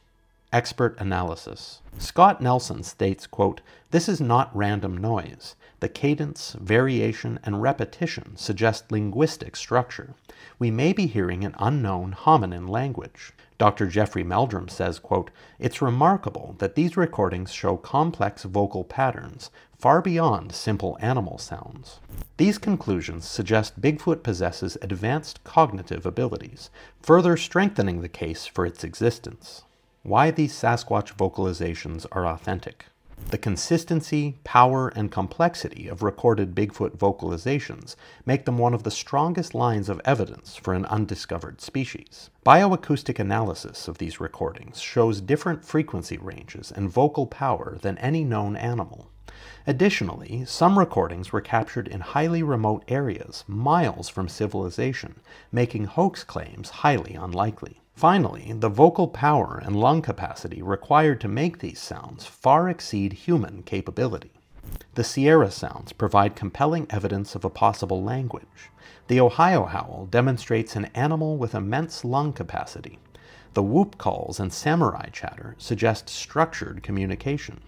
Expert analysis. Scott Nelson states, quote, "This is not random noise. The cadence, variation, and repetition suggest linguistic structure. We may be hearing an unknown hominin language." Dr. Jeffrey Meldrum says, quote, "It's remarkable that these recordings show complex vocal patterns far beyond simple animal sounds." These conclusions suggest Bigfoot possesses advanced cognitive abilities, further strengthening the case for its existence. Why these Sasquatch vocalizations are authentic. The consistency, power, and complexity of recorded Bigfoot vocalizations make them one of the strongest lines of evidence for an undiscovered species. Bioacoustic analysis of these recordings shows different frequency ranges and vocal power than any known animal. Additionally, some recordings were captured in highly remote areas, miles from civilization, making hoax claims highly unlikely. Finally, the vocal power and lung capacity required to make these sounds far exceed human capability. The Sierra Sounds provide compelling evidence of a possible language. The Ohio howl demonstrates an animal with immense lung capacity. The whoop calls and samurai chatter suggest structured communication.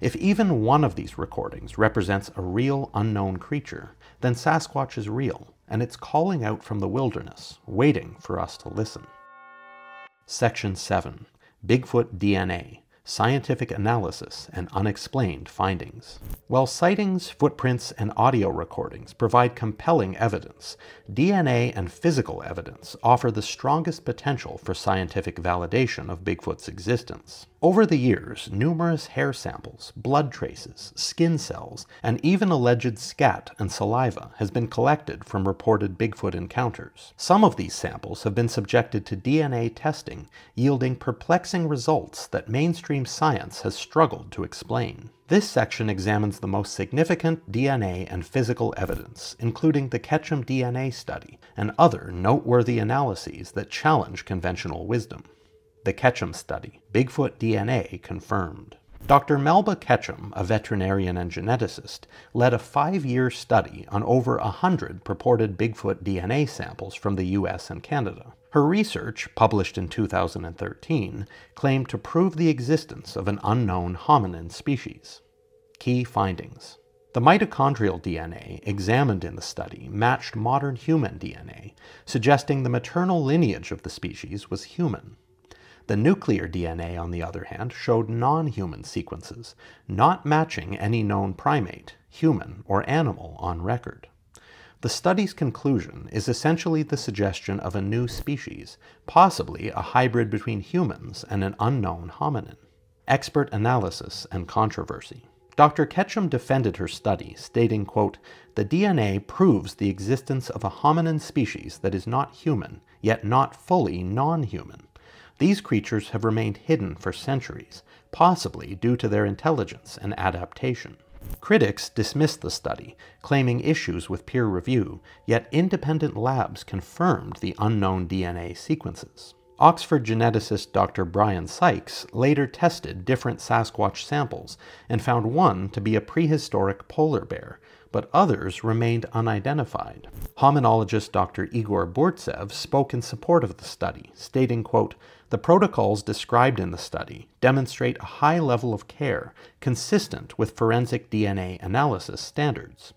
If even one of these recordings represents a real unknown creature, then Sasquatch is real, and it's calling out from the wilderness, waiting for us to listen. Section 7. Bigfoot DNA. Scientific analysis and unexplained findings. While sightings, footprints, and audio recordings provide compelling evidence, DNA and physical evidence offer the strongest potential for scientific validation of Bigfoot's existence. Over the years, numerous hair samples, blood traces, skin cells, and even alleged scat and saliva has been collected from reported Bigfoot encounters. Some of these samples have been subjected to DNA testing, yielding perplexing results that mainstream science has struggled to explain. This section examines the most significant DNA and physical evidence, including the Ketchum DNA study and other noteworthy analyses that challenge conventional wisdom. The Ketchum study, Bigfoot DNA confirmed. Dr. Melba Ketchum, a veterinarian and geneticist, led a 5-year study on over 100 purported Bigfoot DNA samples from the US and Canada. Her research, published in 2013, claimed to prove the existence of an unknown hominin species. Key findings. The mitochondrial DNA examined in the study matched modern human DNA, suggesting the maternal lineage of the species was human. The nuclear DNA, on the other hand, showed non-human sequences, not matching any known primate, human, or animal on record. The study's conclusion is essentially the suggestion of a new species, possibly a hybrid between humans and an unknown hominin. Expert analysis and controversy. Dr. Ketchum defended her study, stating, quote, "The DNA proves the existence of a hominin species that is not human, yet not fully non-human. These creatures have remained hidden for centuries, possibly due to their intelligence and adaptation." Critics dismissed the study, claiming issues with peer review, yet independent labs confirmed the unknown DNA sequences. Oxford geneticist Dr. Brian Sykes later tested different Sasquatch samples and found one to be a prehistoric polar bear, but others remained unidentified. Hominologist Dr. Igor Burtsev spoke in support of the study, stating, quote, "The protocols described in the study demonstrate a high level of care consistent with forensic DNA analysis standards.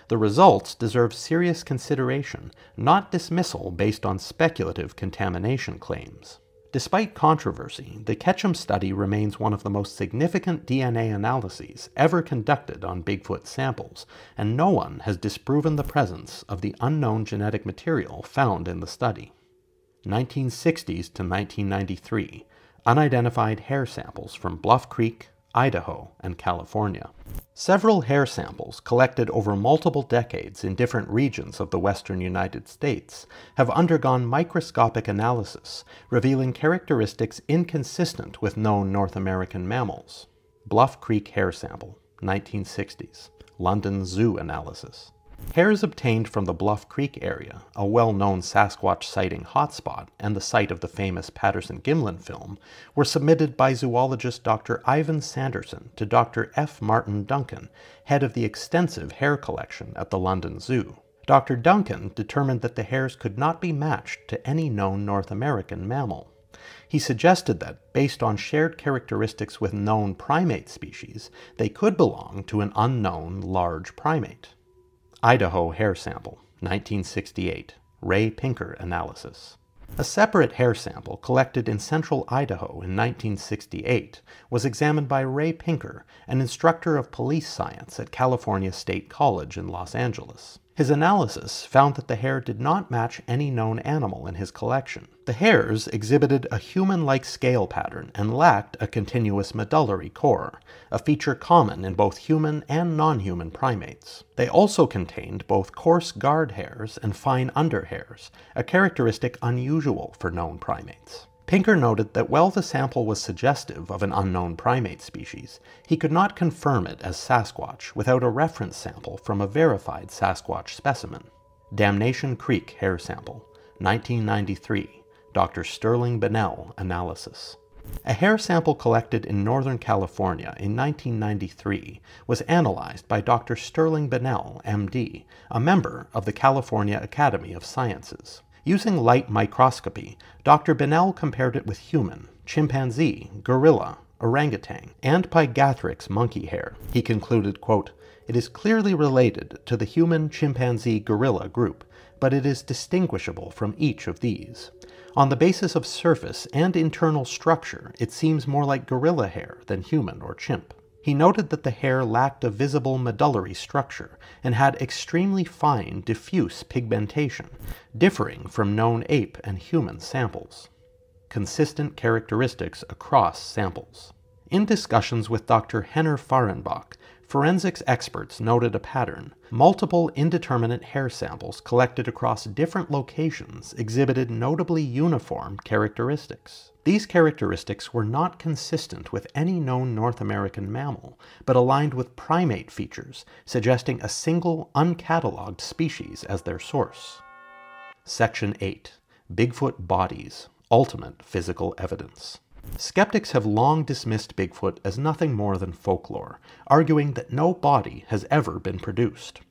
The results deserve serious consideration, not dismissal based on speculative contamination claims." Despite controversy, the Ketchum study remains one of the most significant DNA analyses ever conducted on Bigfoot samples, and no one has disproven the presence of the unknown genetic material found in the study. 1960s to 1993, unidentified hair samples from Bluff Creek, Idaho, and California. Several hair samples collected over multiple decades in different regions of the western United States have undergone microscopic analysis, revealing characteristics inconsistent with known North American mammals. Bluff Creek hair sample, 1960s, London Zoo analysis. Hairs obtained from the Bluff Creek area, a well-known Sasquatch sighting hotspot and the site of the famous Patterson-Gimlin film, were submitted by zoologist Dr. Ivan Sanderson to Dr. F. Martin Duncan, head of the extensive hair collection at the London Zoo. Dr. Duncan determined that the hairs could not be matched to any known North American mammal. He suggested that, based on shared characteristics with known primate species, they could belong to an unknown large primate. Idaho hair sample, 1968, Ray Pinker analysis. A separate hair sample collected in central Idaho in 1968 was examined by Ray Pinker, an instructor of police science at California State College in Los Angeles. His analysis found that the hair did not match any known animal in his collection. The hairs exhibited a human-like scale pattern and lacked a continuous medullary core, a feature common in both human and non-human primates. They also contained both coarse guard hairs and fine underhairs, a characteristic unusual for known primates. Pinker noted that while the sample was suggestive of an unknown primate species, he could not confirm it as Sasquatch without a reference sample from a verified Sasquatch specimen. Damnation Creek hair sample, 1993, Dr. Sterling Bennell analysis. A hair sample collected in Northern California in 1993 was analyzed by Dr. Sterling Bennell, MD, a member of the California Academy of Sciences. Using light microscopy, Dr. Bennell compared it with human, chimpanzee, gorilla, orangutan, and Pygathrix monkey hair. He concluded, quote, "It is clearly related to the human chimpanzee gorilla group, but it is distinguishable from each of these. On the basis of surface and internal structure, it seems more like gorilla hair than human or chimp." He noted that the hair lacked a visible medullary structure and had extremely fine, diffuse pigmentation, differing from known ape and human samples. Consistent characteristics across samples. In discussions with Dr. Henner Fahrenbach, forensics experts noted a pattern. Multiple indeterminate hair samples collected across different locations exhibited notably uniform characteristics. These characteristics were not consistent with any known North American mammal, but aligned with primate features, suggesting a single, uncatalogued species as their source. Section 8. Bigfoot Bodies. Ultimate Physical Evidence. Skeptics have long dismissed Bigfoot as nothing more than folklore, arguing that no body has ever been produced.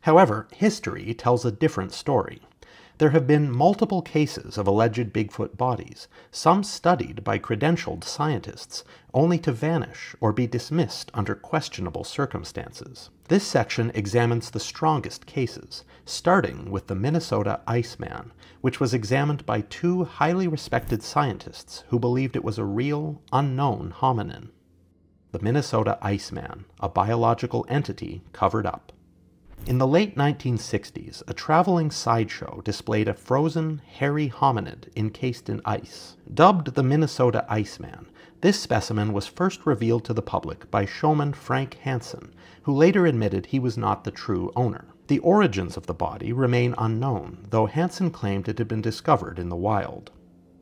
However, history tells a different story. There have been multiple cases of alleged Bigfoot bodies, some studied by credentialed scientists, only to vanish or be dismissed under questionable circumstances. This section examines the strongest cases, starting with the Minnesota Iceman, which was examined by two highly respected scientists who believed it was a real, unknown hominin. The Minnesota Iceman, a biological entity covered up. In the late 1960s, a traveling sideshow displayed a frozen, hairy hominid encased in ice. Dubbed the Minnesota Iceman, this specimen was first revealed to the public by showman Frank Hansen, who later admitted he was not the true owner. The origins of the body remain unknown, though Hansen claimed it had been discovered in the wild.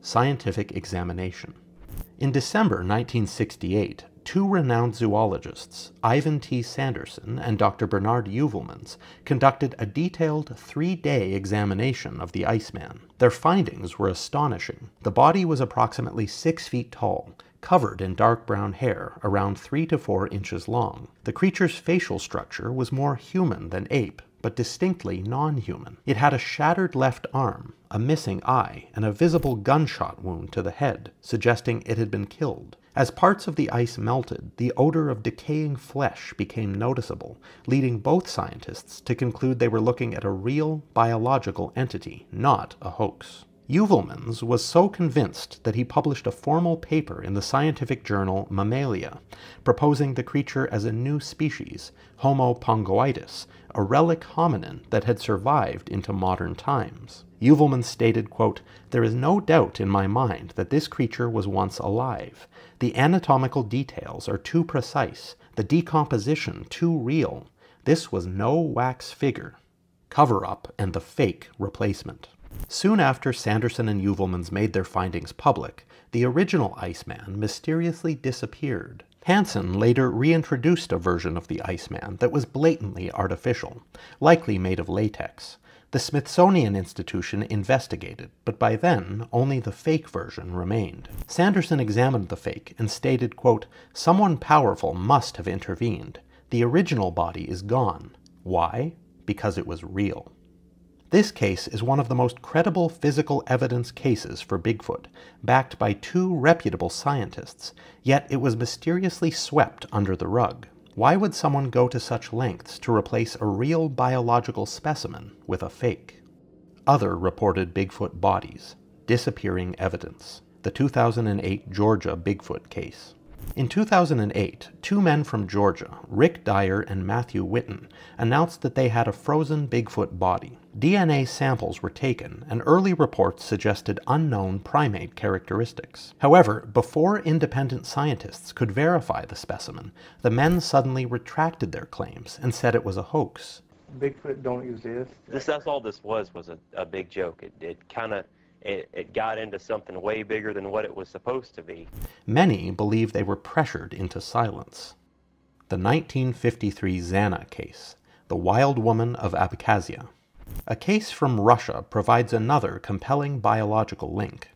Scientific examination. In December 1968, two renowned zoologists, Ivan T. Sanderson and Dr. Bernard Uvelmans, conducted a detailed 3-day examination of the Iceman. Their findings were astonishing. The body was approximately 6 feet tall, covered in dark brown hair, around 3 to 4 inches long. The creature's facial structure was more human than ape, but distinctly non-human. It had a shattered left arm, a missing eye, and a visible gunshot wound to the head, suggesting it had been killed. As parts of the ice melted, the odor of decaying flesh became noticeable, leading both scientists to conclude they were looking at a real biological entity, not a hoax. Uvelmans was so convinced that he published a formal paper in the scientific journal Mammalia, proposing the creature as a new species, Homo pongoides, a relic hominin that had survived into modern times. Uvelmans stated, quote, "There is no doubt in my mind that this creature was once alive. The anatomical details are too precise, the decomposition too real. This was no wax figure, cover-up, and the fake replacement." Soon after Sanderson and Uvelmans made their findings public, the original Iceman mysteriously disappeared. Hansen later reintroduced a version of the Iceman that was blatantly artificial, likely made of latex. The Smithsonian Institution investigated, but by then only the fake version remained. Sanderson examined the fake and stated, quote, "Someone powerful must have intervened. The original body is gone. Why? Because it was real." This case is one of the most credible physical evidence cases for Bigfoot, backed by two reputable scientists, yet it was mysteriously swept under the rug. Why would someone go to such lengths to replace a real biological specimen with a fake? Other reported Bigfoot bodies. Disappearing evidence. The 2008 Georgia Bigfoot case. In 2008, two men from Georgia, Rick Dyer and Matthew Whitten, announced that they had a frozen Bigfoot body. DNA samples were taken, and early reports suggested unknown primate characteristics. However, before independent scientists could verify the specimen, the men suddenly retracted their claims and said it was a hoax. Bigfoot don't exist. That's all this was a big joke. It got into something way bigger than what it was supposed to be. Many believe they were pressured into silence. The 1953 Zana case, the wild woman of Abkhazia. A case from Russia provides another compelling biological link.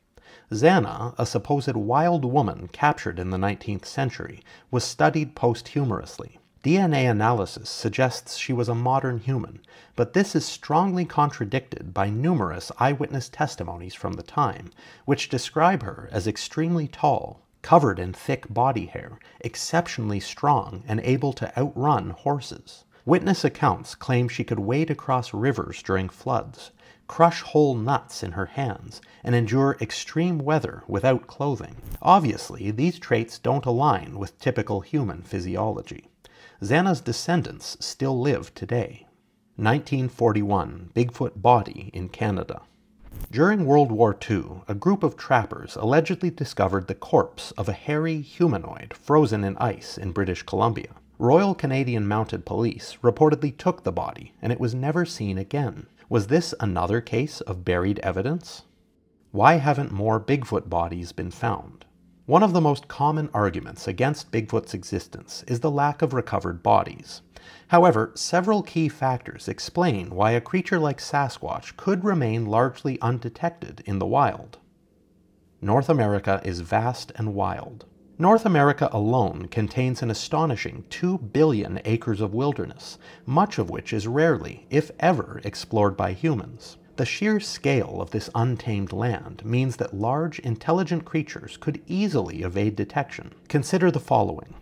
Zana, a supposed wild woman captured in the 19th century, was studied posthumously. DNA analysis suggests she was a modern human, but this is strongly contradicted by numerous eyewitness testimonies from the time, which describe her as extremely tall, covered in thick body hair, exceptionally strong, and able to outrun horses. Witness accounts claim she could wade across rivers during floods, crush whole nuts in her hands, and endure extreme weather without clothing. Obviously, these traits don't align with typical human physiology. Zana's descendants still live today. 1941 Bigfoot body in Canada. During World War II, a group of trappers allegedly discovered the corpse of a hairy humanoid frozen in ice in British Columbia. Royal Canadian Mounted Police reportedly took the body, and it was never seen again. Was this another case of buried evidence? Why haven't more Bigfoot bodies been found? One of the most common arguments against Bigfoot's existence is the lack of recovered bodies. However, several key factors explain why a creature like Sasquatch could remain largely undetected in the wild. North America is vast and wild. North America alone contains an astonishing 2 billion acres of wilderness, much of which is rarely, if ever, explored by humans. The sheer scale of this untamed land means that large, intelligent creatures could easily evade detection. Consider the following.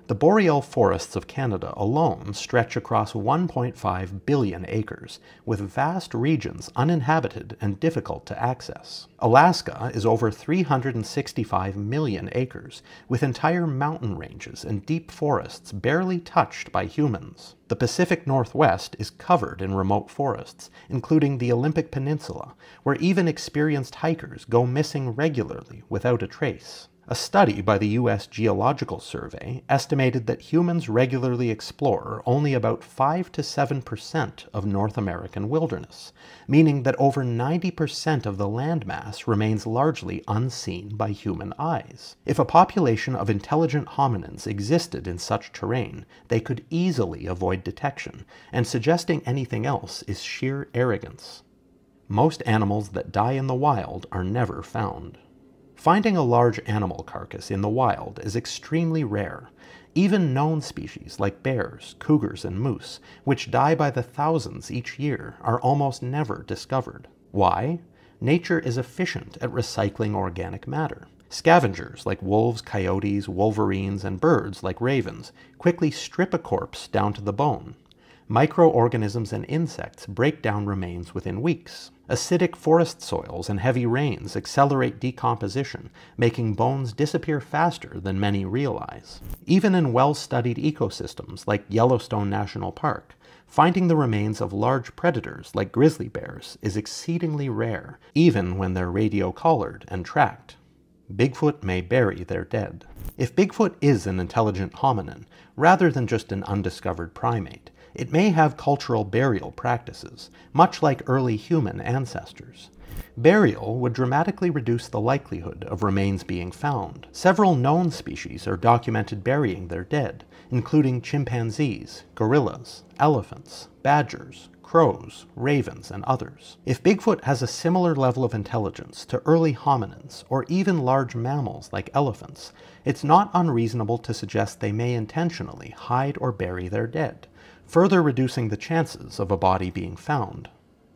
The boreal forests of Canada alone stretch across 1.5 billion acres, with vast regions uninhabited and difficult to access. Alaska is over 365 million acres, with entire mountain ranges and deep forests barely touched by humans. The Pacific Northwest is covered in remote forests, including the Olympic Peninsula, where even experienced hikers go missing regularly without a trace. A study by the U.S. Geological Survey estimated that humans regularly explore only about 5 to 7% of North American wilderness, meaning that over 90% of the landmass remains largely unseen by human eyes. If a population of intelligent hominins existed in such terrain, they could easily avoid detection, and suggesting anything else is sheer arrogance. Most animals that die in the wild are never found. Finding a large animal carcass in the wild is extremely rare. Even known species like bears, cougars, and moose, which die by the thousands each year, are almost never discovered. Why? Nature is efficient at recycling organic matter. Scavengers like wolves, coyotes, wolverines, and birds like ravens quickly strip a corpse down to the bone. Microorganisms and insects break down remains within weeks. Acidic forest soils and heavy rains accelerate decomposition, making bones disappear faster than many realize. Even in well-studied ecosystems like Yellowstone National Park, finding the remains of large predators like grizzly bears is exceedingly rare, even when they're radio-collared and tracked. Bigfoot may bury their dead. If Bigfoot is an intelligent hominin, rather than just an undiscovered primate, it may have cultural burial practices, much like early human ancestors. Burial would dramatically reduce the likelihood of remains being found. Several known species are documented burying their dead, including chimpanzees, gorillas, elephants, badgers, crows, ravens, and others. If Bigfoot has a similar level of intelligence to early hominins, or even large mammals like elephants, it's not unreasonable to suggest they may intentionally hide or bury their dead, further reducing the chances of a body being found.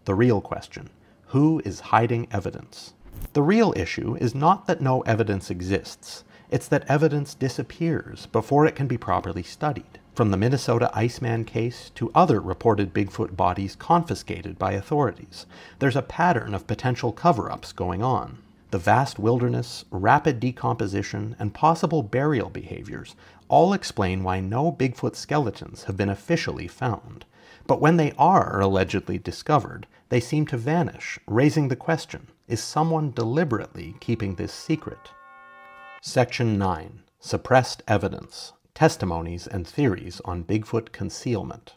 The real question: who is hiding evidence? The real issue is not that no evidence exists, it's that evidence disappears before it can be properly studied. From the Minnesota Iceman case to other reported Bigfoot bodies confiscated by authorities, there's a pattern of potential cover-ups going on. The vast wilderness, rapid decomposition, and possible burial behaviors all explain why no Bigfoot skeletons have been officially found. But when they are allegedly discovered, they seem to vanish, raising the question, is someone deliberately keeping this secret? Section 9. Suppressed Evidence. Testimonies and Theories on Bigfoot Concealment.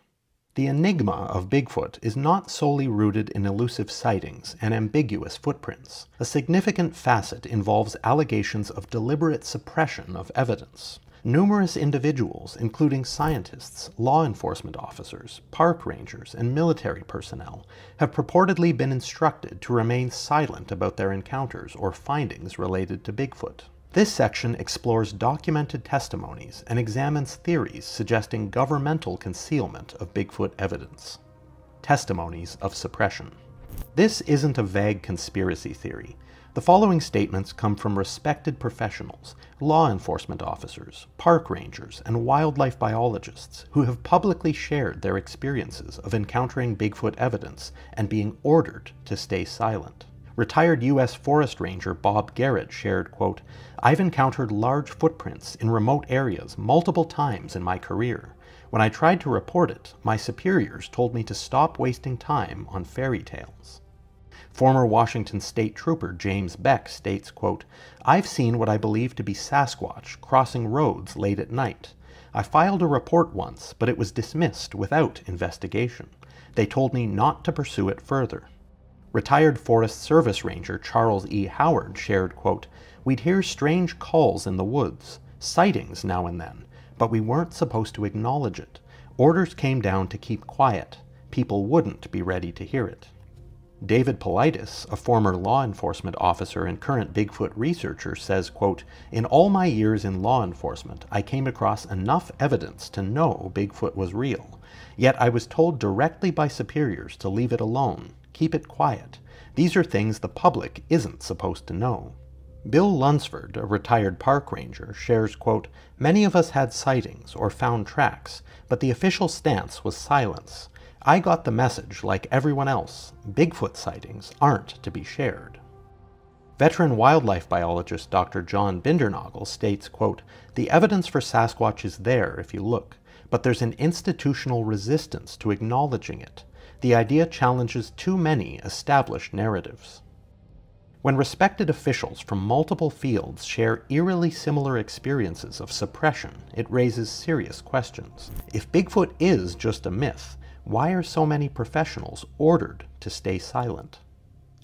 The enigma of Bigfoot is not solely rooted in elusive sightings and ambiguous footprints. A significant facet involves allegations of deliberate suppression of evidence. Numerous individuals, including scientists, law enforcement officers, park rangers, and military personnel, have purportedly been instructed to remain silent about their encounters or findings related to Bigfoot. This section explores documented testimonies and examines theories suggesting governmental concealment of Bigfoot evidence. Testimonies of suppression. This isn't a vague conspiracy theory. The following statements come from respected professionals, law enforcement officers, park rangers, and wildlife biologists who have publicly shared their experiences of encountering Bigfoot evidence and being ordered to stay silent. Retired U.S. Forest Ranger Bob Garrett shared, quote, "I've encountered large footprints in remote areas multiple times in my career. When I tried to report it, my superiors told me to stop wasting time on fairy tales." Former Washington State Trooper James Beck states, quote, "I've seen what I believe to be Sasquatch crossing roads late at night. I filed a report once, but it was dismissed without investigation. They told me not to pursue it further." Retired Forest Service Ranger Charles E. Howard shared, quote, "We'd hear strange calls in the woods, sightings now and then, but we weren't supposed to acknowledge it. Orders came down to keep quiet. People wouldn't be ready to hear it." David Politis, a former law enforcement officer and current Bigfoot researcher, says, quote, "In all my years in law enforcement, I came across enough evidence to know Bigfoot was real. Yet I was told directly by superiors to leave it alone. Keep it quiet. These are things the public isn't supposed to know." Bill Lunsford, a retired park ranger, shares, quote, "Many of us had sightings or found tracks, but the official stance was silence. I got the message like everyone else. Bigfoot sightings aren't to be shared." Veteran wildlife biologist Dr. John Bindernagel states, quote, "The evidence for Sasquatch is there if you look, but there's an institutional resistance to acknowledging it. The idea challenges too many established narratives." When respected officials from multiple fields share eerily similar experiences of suppression, it raises serious questions. If Bigfoot is just a myth, why are so many professionals ordered to stay silent?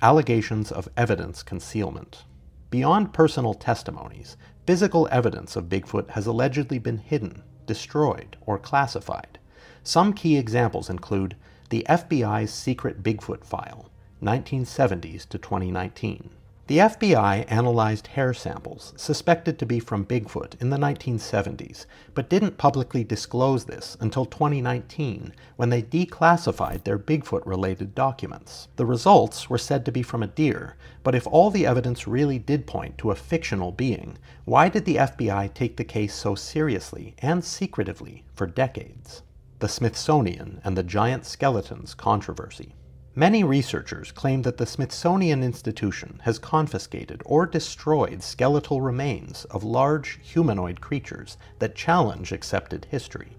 Allegations of evidence concealment. Beyond personal testimonies, physical evidence of Bigfoot has allegedly been hidden, destroyed, or classified. Some key examples include the FBI's secret Bigfoot file, 1970s to 2019. The FBI analyzed hair samples suspected to be from Bigfoot in the 1970s, but didn't publicly disclose this until 2019 when they declassified their Bigfoot-related documents. The results were said to be from a deer, but if all the evidence really did point to a fictional being, why did the FBI take the case so seriously and secretively for decades? The Smithsonian and the giant skeletons controversy. Many researchers claim that the Smithsonian Institution has confiscated or destroyed skeletal remains of large humanoid creatures that challenge accepted history.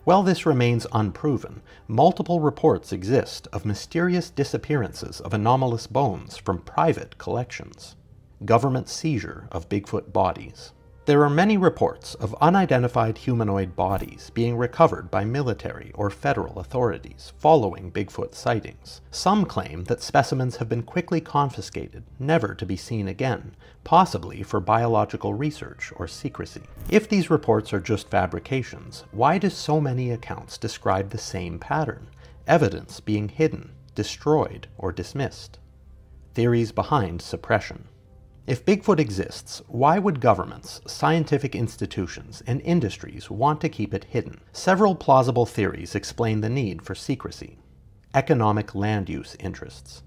While this remains unproven, multiple reports exist of mysterious disappearances of anomalous bones from private collections. Government seizure of Bigfoot bodies. There are many reports of unidentified humanoid bodies being recovered by military or federal authorities following Bigfoot sightings. Some claim that specimens have been quickly confiscated, never to be seen again, possibly for biological research or secrecy. If these reports are just fabrications, why do so many accounts describe the same pattern? Evidence being hidden, destroyed, or dismissed. Theories behind suppression. If Bigfoot exists, why would governments, scientific institutions, and industries want to keep it hidden? Several plausible theories explain the need for secrecy. Economic land use interests.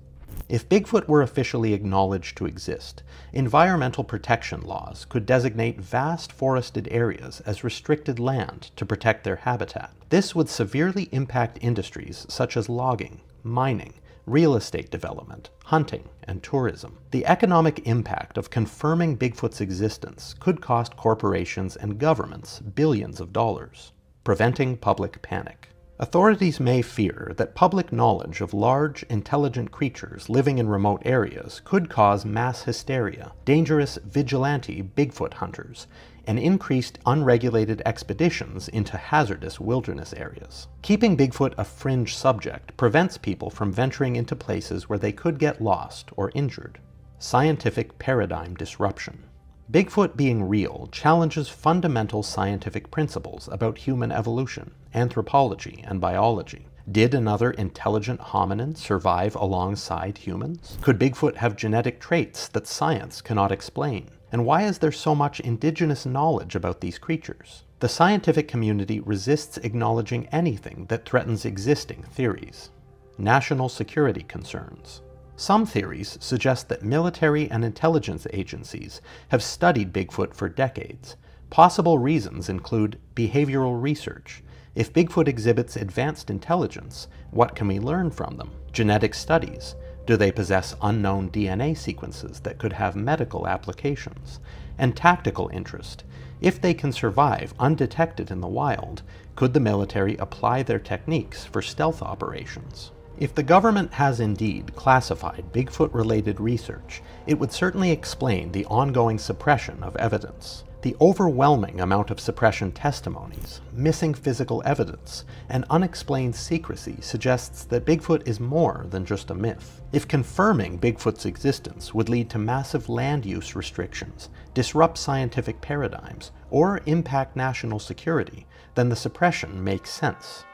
If Bigfoot were officially acknowledged to exist, environmental protection laws could designate vast forested areas as restricted land to protect their habitat. This would severely impact industries such as logging, mining, real estate development, hunting, and tourism. The economic impact of confirming Bigfoot's existence could cost corporations and governments billions of dollars. Preventing public panic. Authorities may fear that public knowledge of large, intelligent creatures living in remote areas could cause mass hysteria, dangerous vigilante Bigfoot hunters, and increased unregulated expeditions into hazardous wilderness areas. Keeping Bigfoot a fringe subject prevents people from venturing into places where they could get lost or injured. Scientific paradigm disruption. Bigfoot being real challenges fundamental scientific principles about human evolution, anthropology, and biology. Did another intelligent hominin survive alongside humans? Could Bigfoot have genetic traits that science cannot explain? And why is there so much indigenous knowledge about these creatures? The scientific community resists acknowledging anything that threatens existing theories. National security concerns. Some theories suggest that military and intelligence agencies have studied Bigfoot for decades. Possible reasons include behavioral research. If Bigfoot exhibits advanced intelligence, what can we learn from them? Genetic studies. Do they possess unknown DNA sequences that could have medical applications? And tactical interest. If they can survive undetected in the wild, could the military apply their techniques for stealth operations? If the government has indeed classified Bigfoot-related research, it would certainly explain the ongoing suppression of evidence. The overwhelming amount of suppression testimonies, missing physical evidence, and unexplained secrecy suggests that Bigfoot is more than just a myth. If confirming Bigfoot's existence would lead to massive land use restrictions, disrupt scientific paradigms, or impact national security, then the suppression makes sense.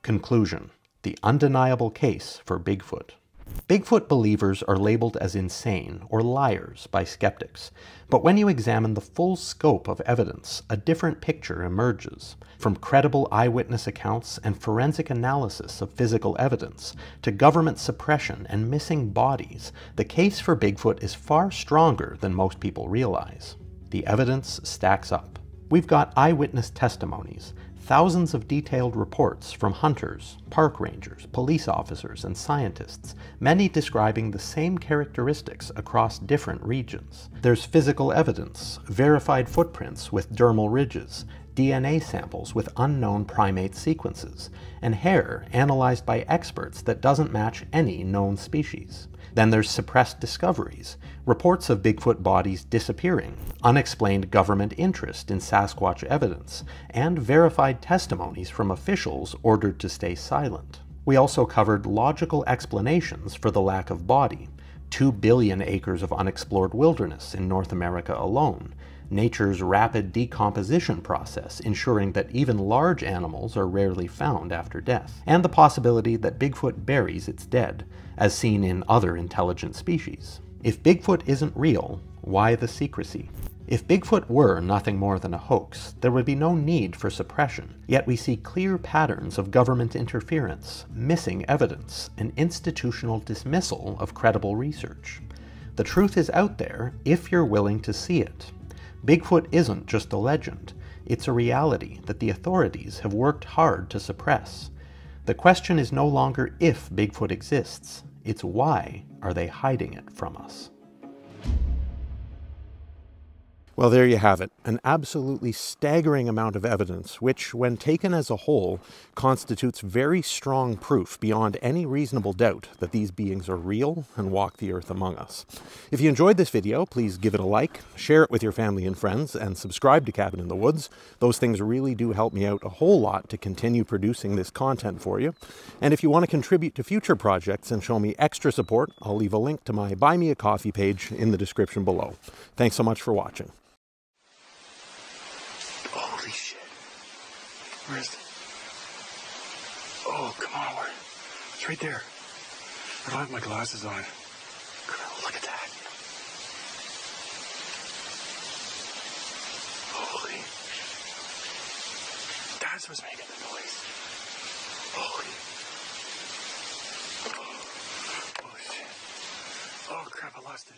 Conclusion. The undeniable case for Bigfoot. Bigfoot believers are labeled as insane or liars by skeptics, but when you examine the full scope of evidence, a different picture emerges. From credible eyewitness accounts and forensic analysis of physical evidence to government suppression and missing bodies, the case for Bigfoot is far stronger than most people realize. The evidence stacks up. We've got eyewitness testimonies, thousands of detailed reports from hunters, park rangers, police officers, and scientists, many describing the same characteristics across different regions. There's physical evidence, verified footprints with dermal ridges, DNA samples with unknown primate sequences, and hair analyzed by experts that doesn't match any known species. Then there's suppressed discoveries, reports of Bigfoot bodies disappearing, unexplained government interest in Sasquatch evidence, and verified testimonies from officials ordered to stay silent. We also covered logical explanations for the lack of body, 2 billion acres of unexplored wilderness in North America alone, nature's rapid decomposition process ensuring that even large animals are rarely found after death, and the possibility that Bigfoot buries its dead, as seen in other intelligent species. If Bigfoot isn't real, why the secrecy? If Bigfoot were nothing more than a hoax, there would be no need for suppression, yet we see clear patterns of government interference, missing evidence, and institutional dismissal of credible research. The truth is out there if you're willing to see it. Bigfoot isn't just a legend, it's a reality that the authorities have worked hard to suppress. The question is no longer if Bigfoot exists, it's why are they hiding it from us? Well, there you have it. An absolutely staggering amount of evidence, which, when taken as a whole, constitutes very strong proof beyond any reasonable doubt that these beings are real and walk the earth among us. If you enjoyed this video, please give it a like, share it with your family and friends, and subscribe to Cabin in the Woods. Those things really do help me out a whole lot to continue producing this content for you. And if you want to contribute to future projects and show me extra support, I'll leave a link to my Buy Me a Coffee page in the description below. Thanks so much for watching. Holy shit. Where is it? Oh, come on, where? It's right there. I don't have my glasses on. Look at that. Holy. That's what's making the noise. Holy. Oh, shit. Oh, crap, I lost it.